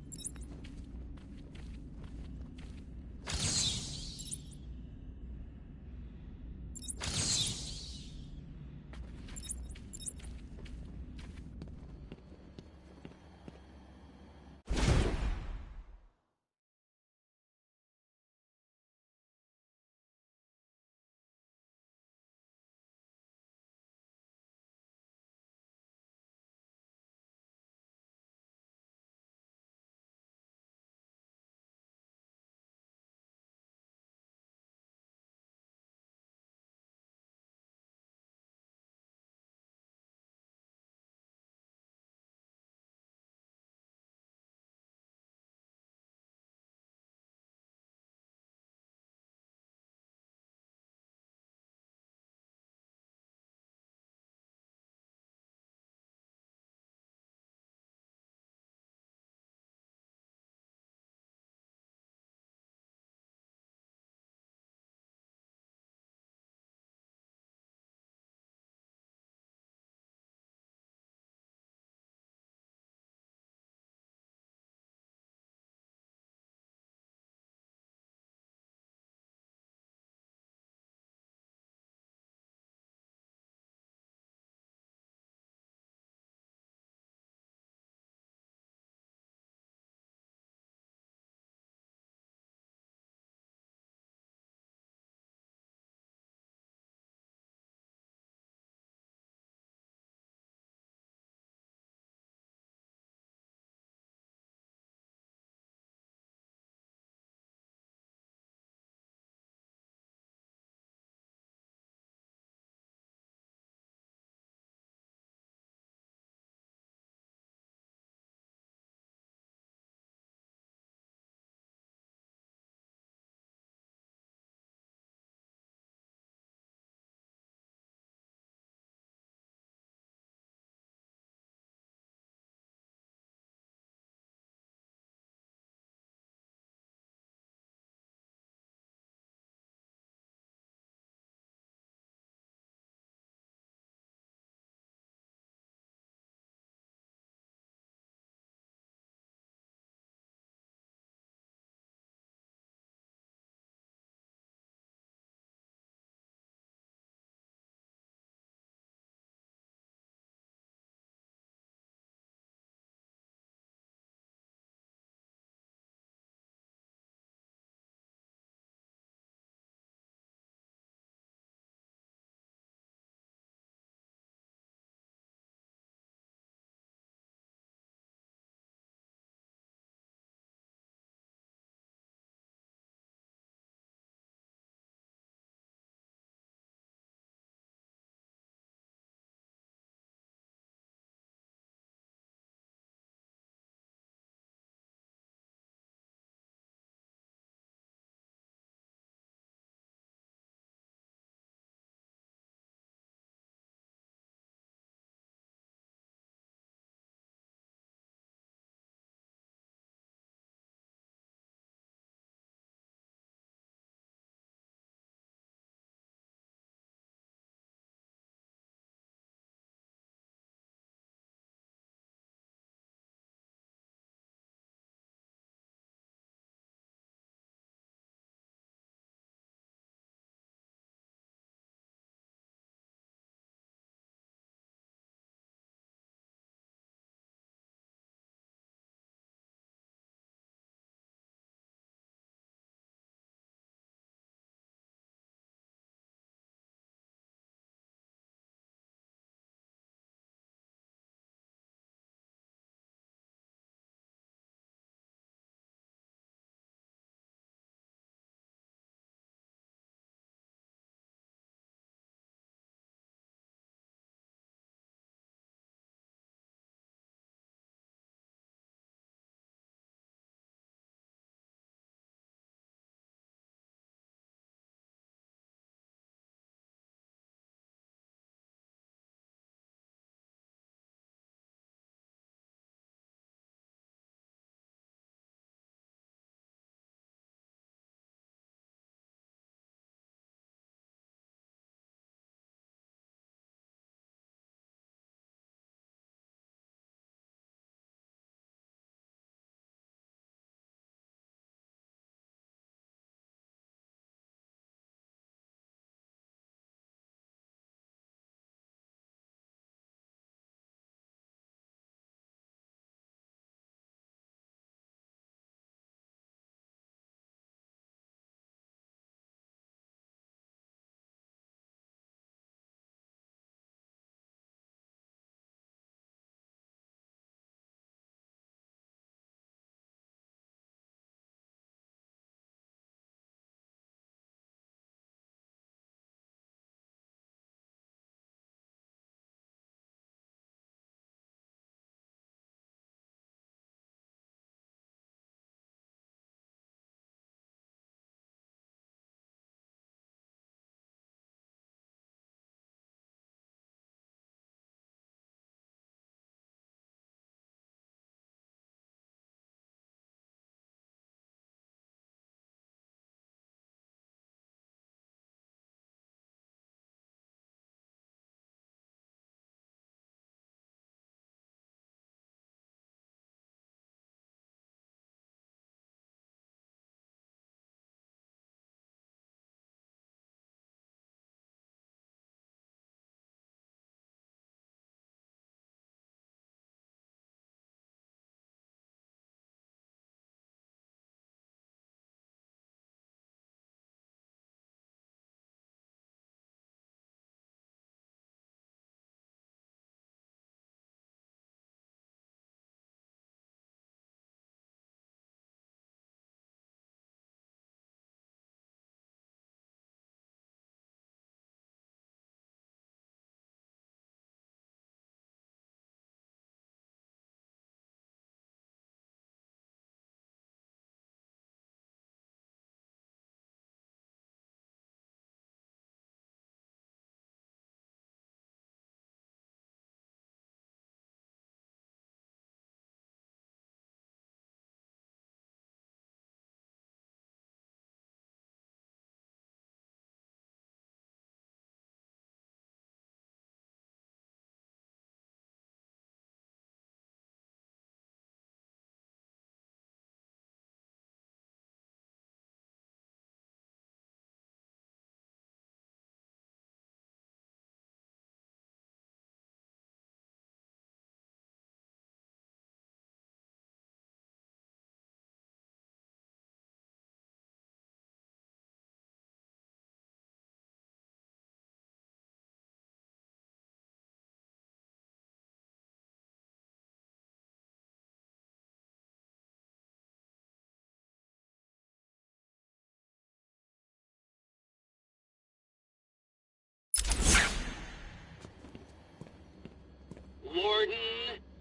Warden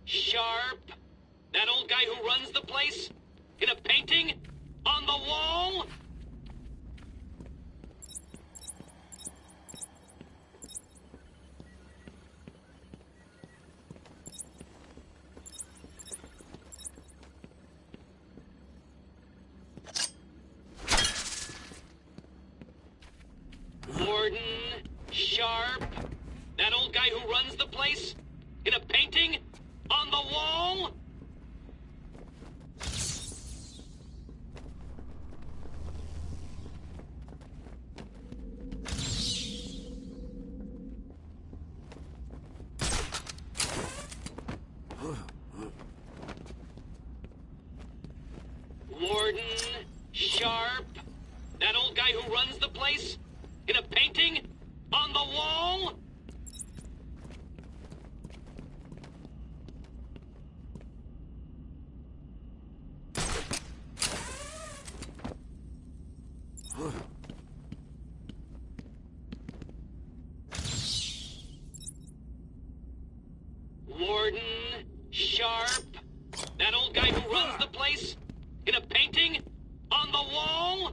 Sharp? That old guy who runs the place? In a painting? On the wall? Warden Sharp? That old guy who runs the place? In a painting? On the wall? Warden Sharp? That old guy who runs the place? In a painting? On the wall? Warden Sharp? That old guy who runs the place? In a painting? On the wall?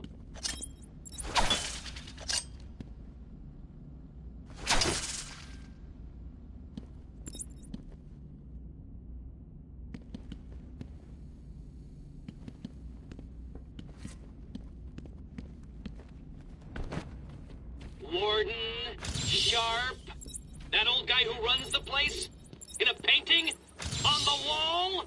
Warden Sharp? That old guy who runs the place? In a painting? On the wall?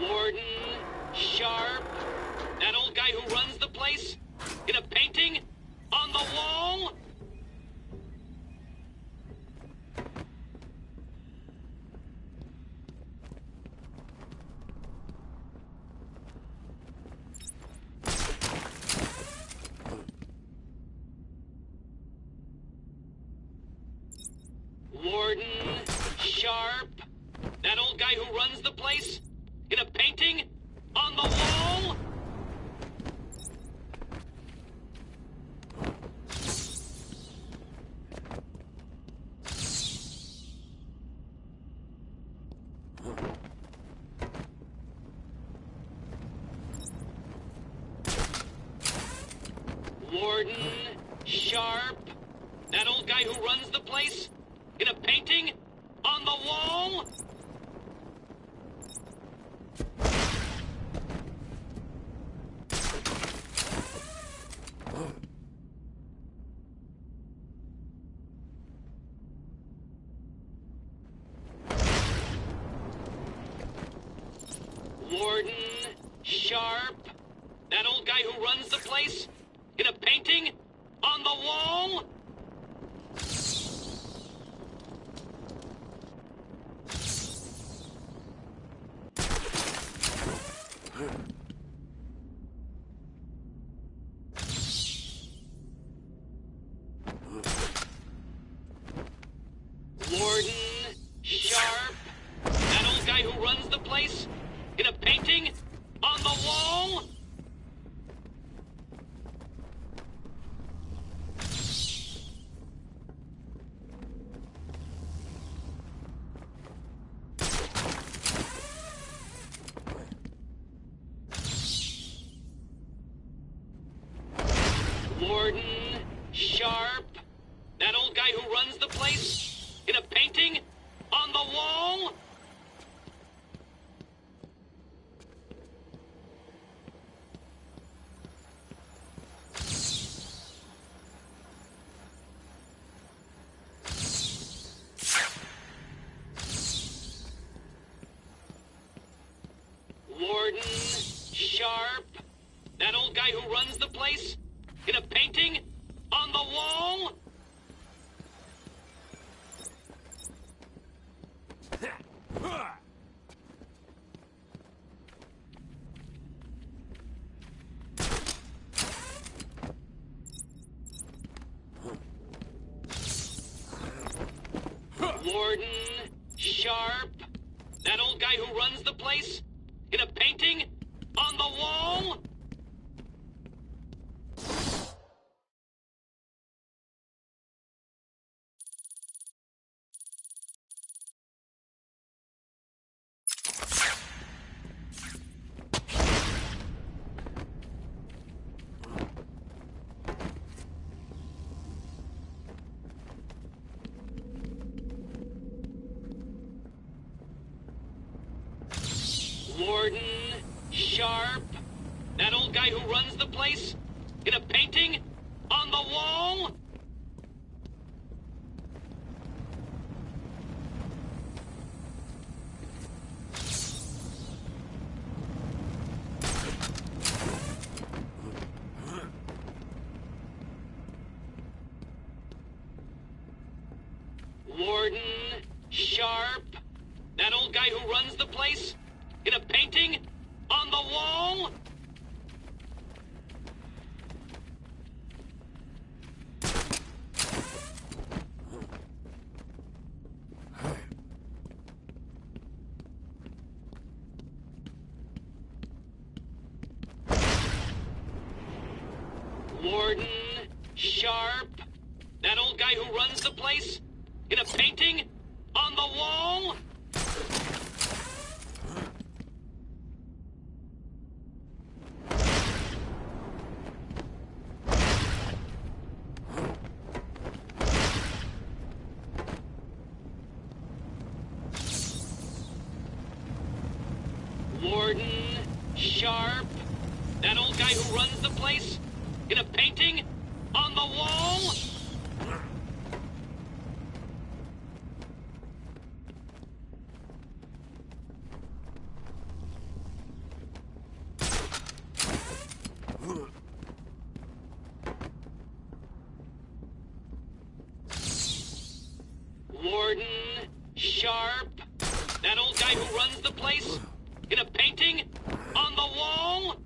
Warden Sharp? That old guy who runs the place? In a painting? On the wall? Warden Sharp? That old guy who runs the place? In a painting? On the wall? Warden Sharp? That old guy who runs the place? In a painting? On the wall? Warden Sharp? That old guy who runs the place? In a painting? On the wall? Warden Sharp? That old guy who runs the place? In a painting? On the wall? Warden Sharp? That old guy who runs the place? In a painting? On the wall? Warden Sharp? That old guy who runs the place? In a painting? On the wall? Warden, Sharp, that old guy who runs the place, in a painting, on the wall? Warden, Sharp, that old guy who runs the place, in a painting, on the wall? Warden, Sharp, that old guy who runs the place, in a painting, on the wall? Warden, Sharp, that old guy who runs the place, in a painting, on the wall? Warden, Sharp, that old guy who runs the place, in a painting, on the wall? Warden, Sharp, that old guy who runs the place, in a painting, on the wall?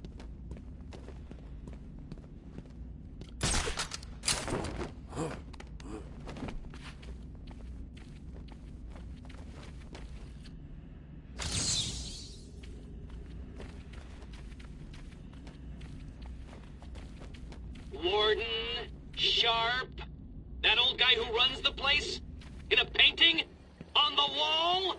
Warden, Sharp, that old guy who runs the place, in a painting, on the wall?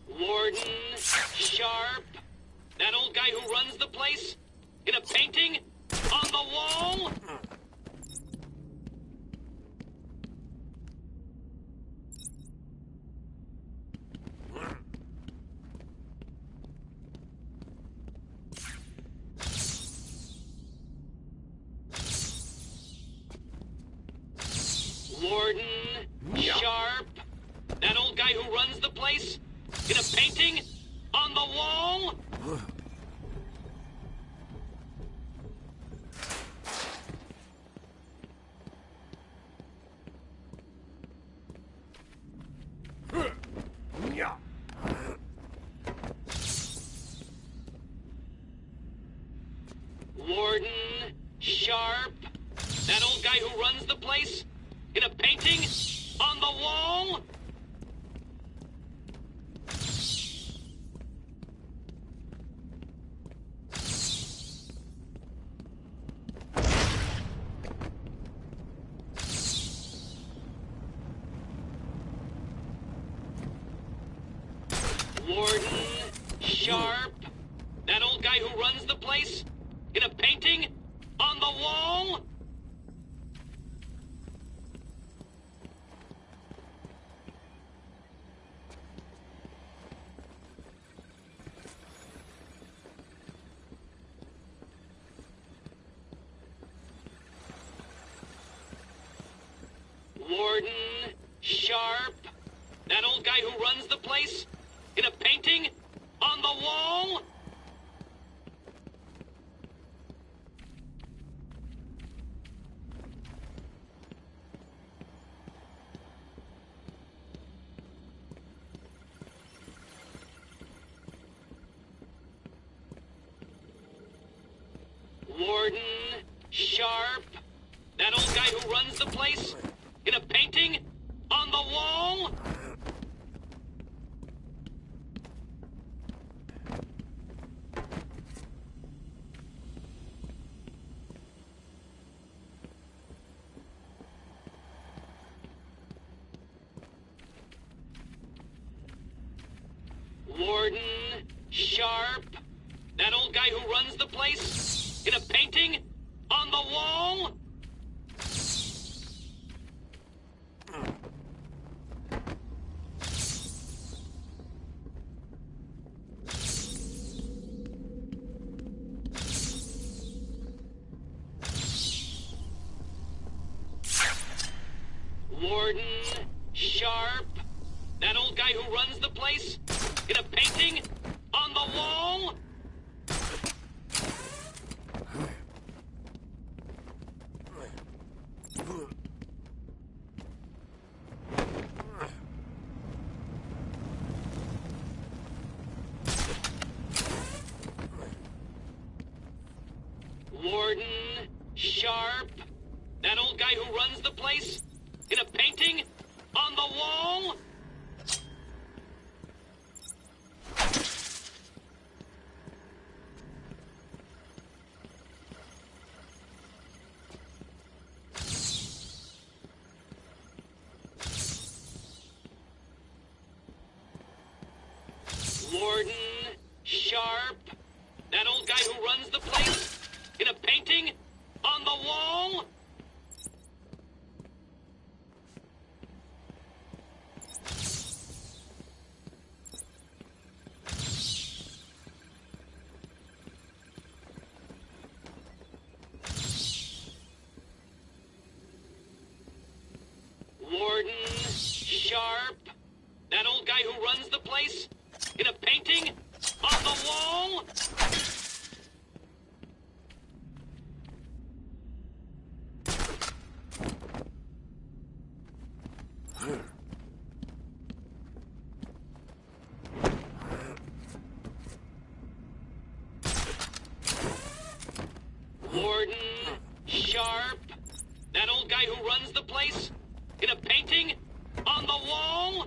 Warden, Sharp, that old guy who runs the place, in a painting, on the wall? Warden, Sharp, that old guy who runs the place, in a painting, on the wall? Warden, Sharp, that old guy who runs the place, in a painting, on the wall? Warden, Sharp, that old guy who runs the place, in a painting, on the wall? Warden, Sharp, that old guy who runs the place, in a painting, on the wall? Warden, Sharp, that old guy who runs the place, in a painting, on the wall? Warden, Sharp, that old guy who runs the place, in a painting, on the wall? Warden, Sharp, that old guy who runs the place, in a painting, on the wall? Warden, Sharp, that old guy who runs the place, in a painting, on the wall? Warden, Sharp, that old guy who runs the place, in a painting, on the wall? Warden, Sharp, that old guy who runs the place, in a painting, on the wall? Warden, Sharp, that old guy who runs the place, in a painting, on the wall?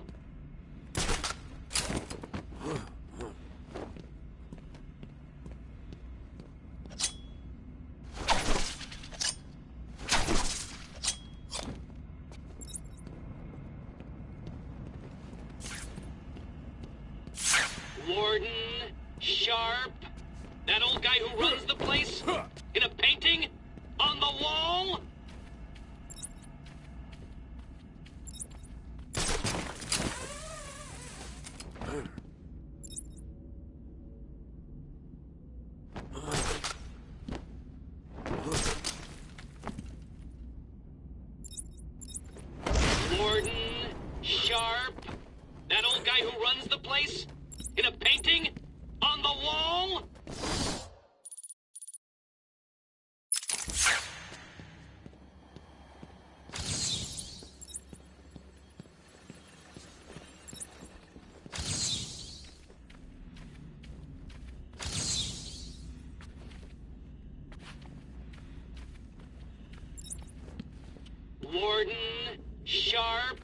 Warden, Sharp, that old guy who runs the place, in a painting, on the wall? Warden, Sharp, that old guy who runs the place, in a painting, on the wall? Warden, Sharp,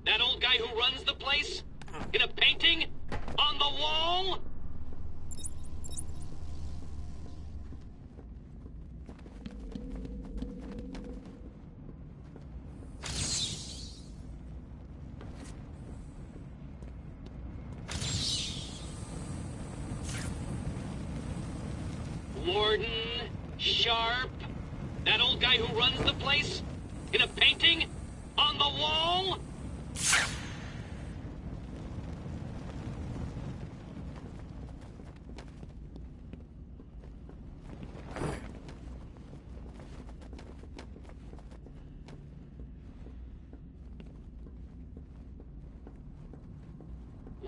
that old guy who runs the place, in a painting, on the wall? Warden, Sharp, that old guy who runs the place, in a painting, on the wall?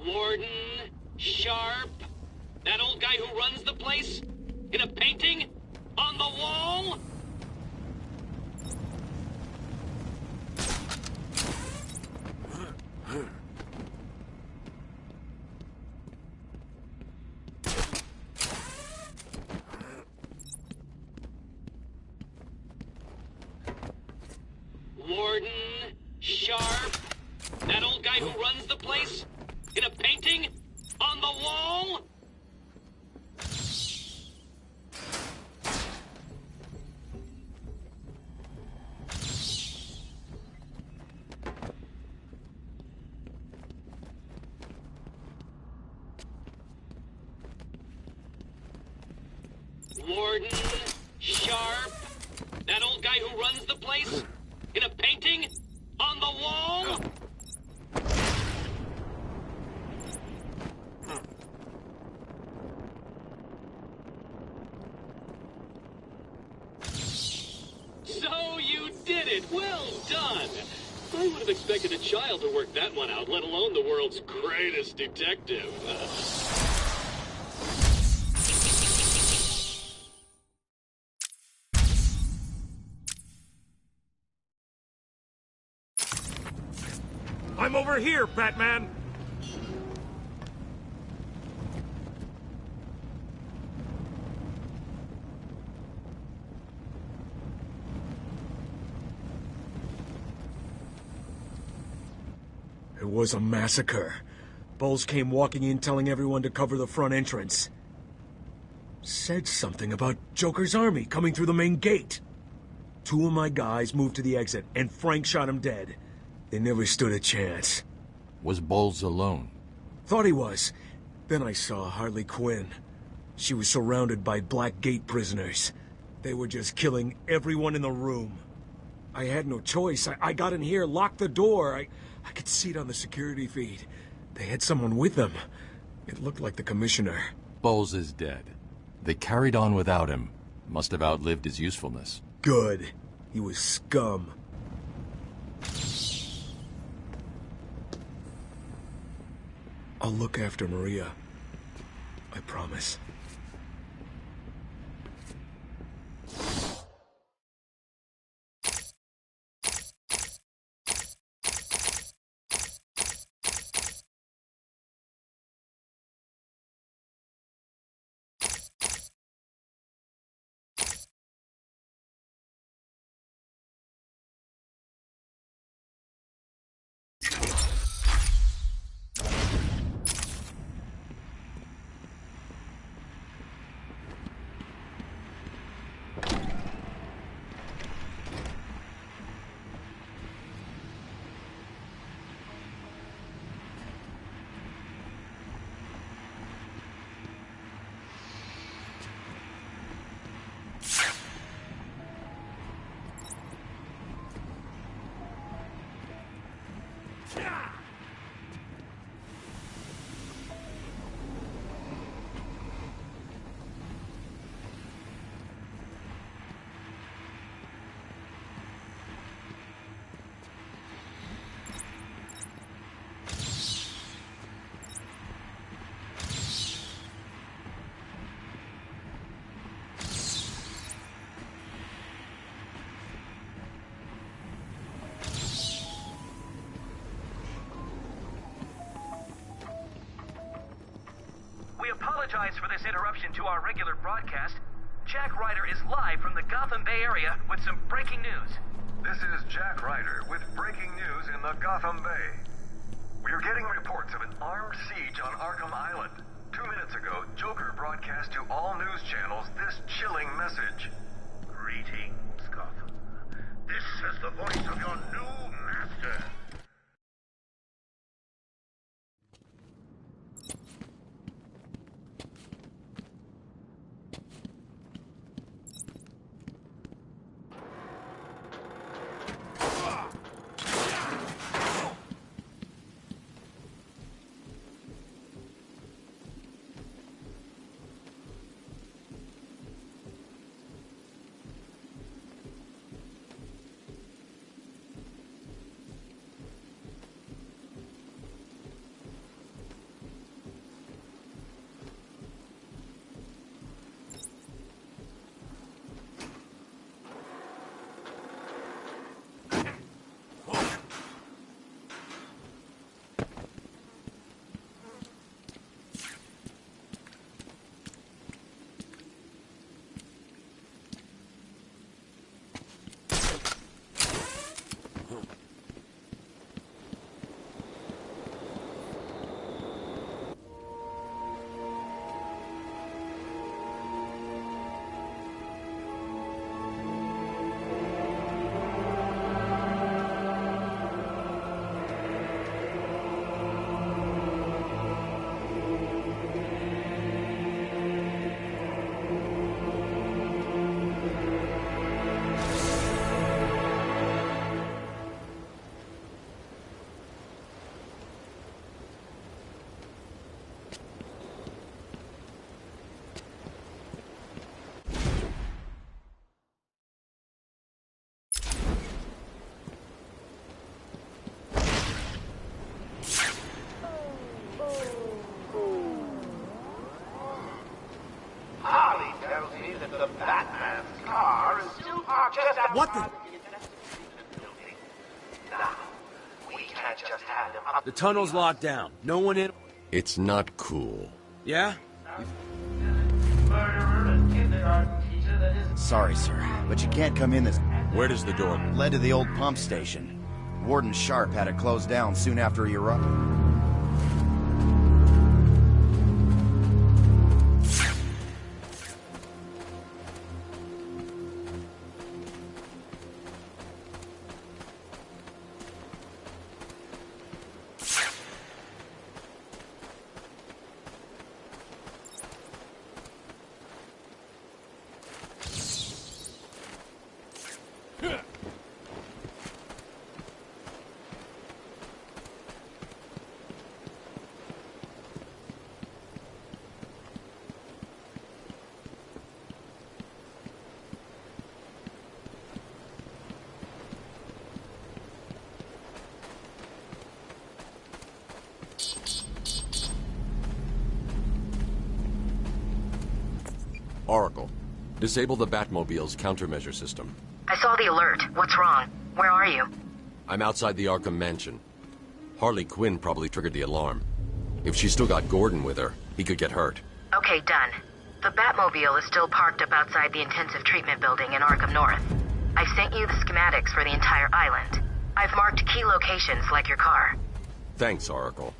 Warden, Sharp, that old guy who runs the place, in a painting, on the wall? Warden, Sharp, that old guy who runs the place, in a painting, on the wall? Warden, Sharp, that old guy who runs the place, in a painting, on the wall? So you did it! Well done! I would have expected a child to work that one out, let alone the world's greatest detective. I'm over here, Batman! It was a massacre. Bowles came walking in telling everyone to cover the front entrance. Said something about Joker's army coming through the main gate. 2 of my guys moved to the exit, and Frank shot him dead. They never stood a chance. Was Bowles alone? Thought he was. Then I saw Harley Quinn. She was surrounded by Black Gate prisoners. They were just killing everyone in the room. I had no choice. I got in here, locked the door. I could see it on the security feed. They had someone with them. It looked like the commissioner. Bowles is dead. They carried on without him. Must have outlived his usefulness. Good. He was scum. I'll look after Maria. I promise. We apologize for this interruption to our regular broadcast. Jack Ryder is live from the Gotham Bay Area with some breaking news. This is Jack Ryder with breaking news in the Gotham Bay. We are getting reports of an armed siege on Arkham Island. 2 minutes ago, Joker broadcast to all news channels this chilling message. Greetings, Gotham. This is the voice of your new master. The Batman's car is still parked just outside. What the? Now, we can't just have him up. The tunnel's locked down. No one in. It's not cool. Yeah? Murderer and kindergarten teacher that is. Sorry, sir, but you can't come in this... Where does the door lead? Led to the old pump station. Warden Sharp had it closed down soon after he erupted. Oracle, disable the Batmobile's countermeasure system. I saw the alert. What's wrong? Where are you? I'm outside the Arkham Mansion. Harley Quinn probably triggered the alarm. If she's still got Gordon with her, he could get hurt. Okay, done. The Batmobile is still parked up outside the intensive treatment building in Arkham North. I sent you the schematics for the entire island. I've marked key locations like your car. Thanks, Oracle.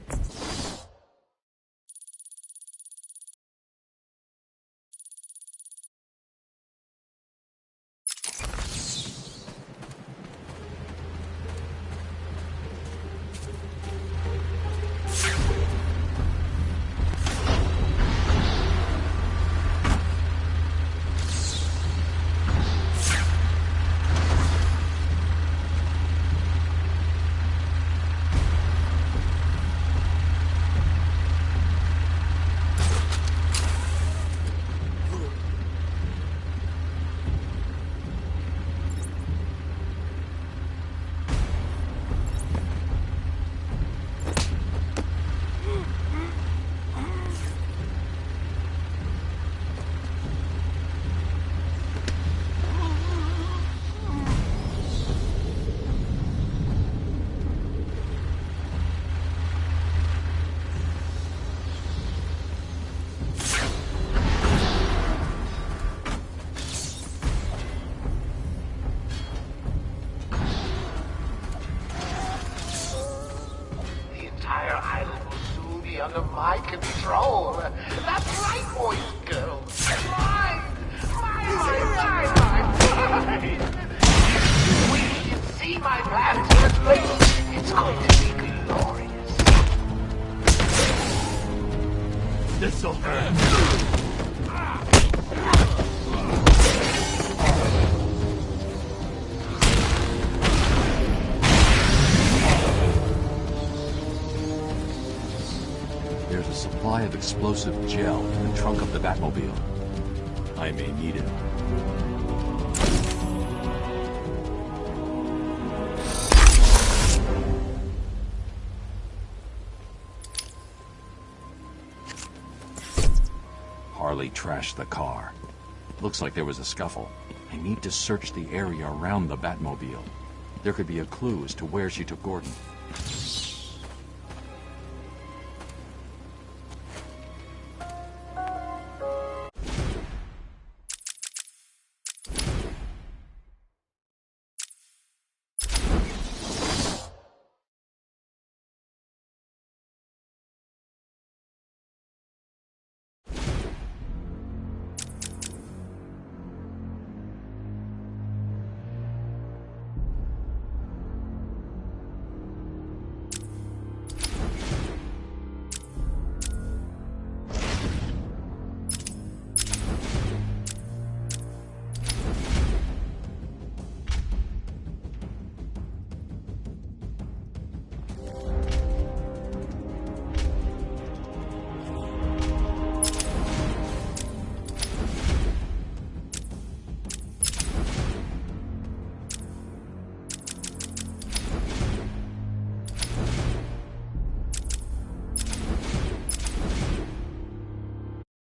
Under my control. That's right, boys and girls. Mine! We can see my plans in place. It's going to be glorious. This'll hurt. There's a supply of explosive gel in the trunk of the Batmobile. I may need it. Harley trashed the car. Looks like there was a scuffle. I need to search the area around the Batmobile. There could be a clue as to where she took Gordon.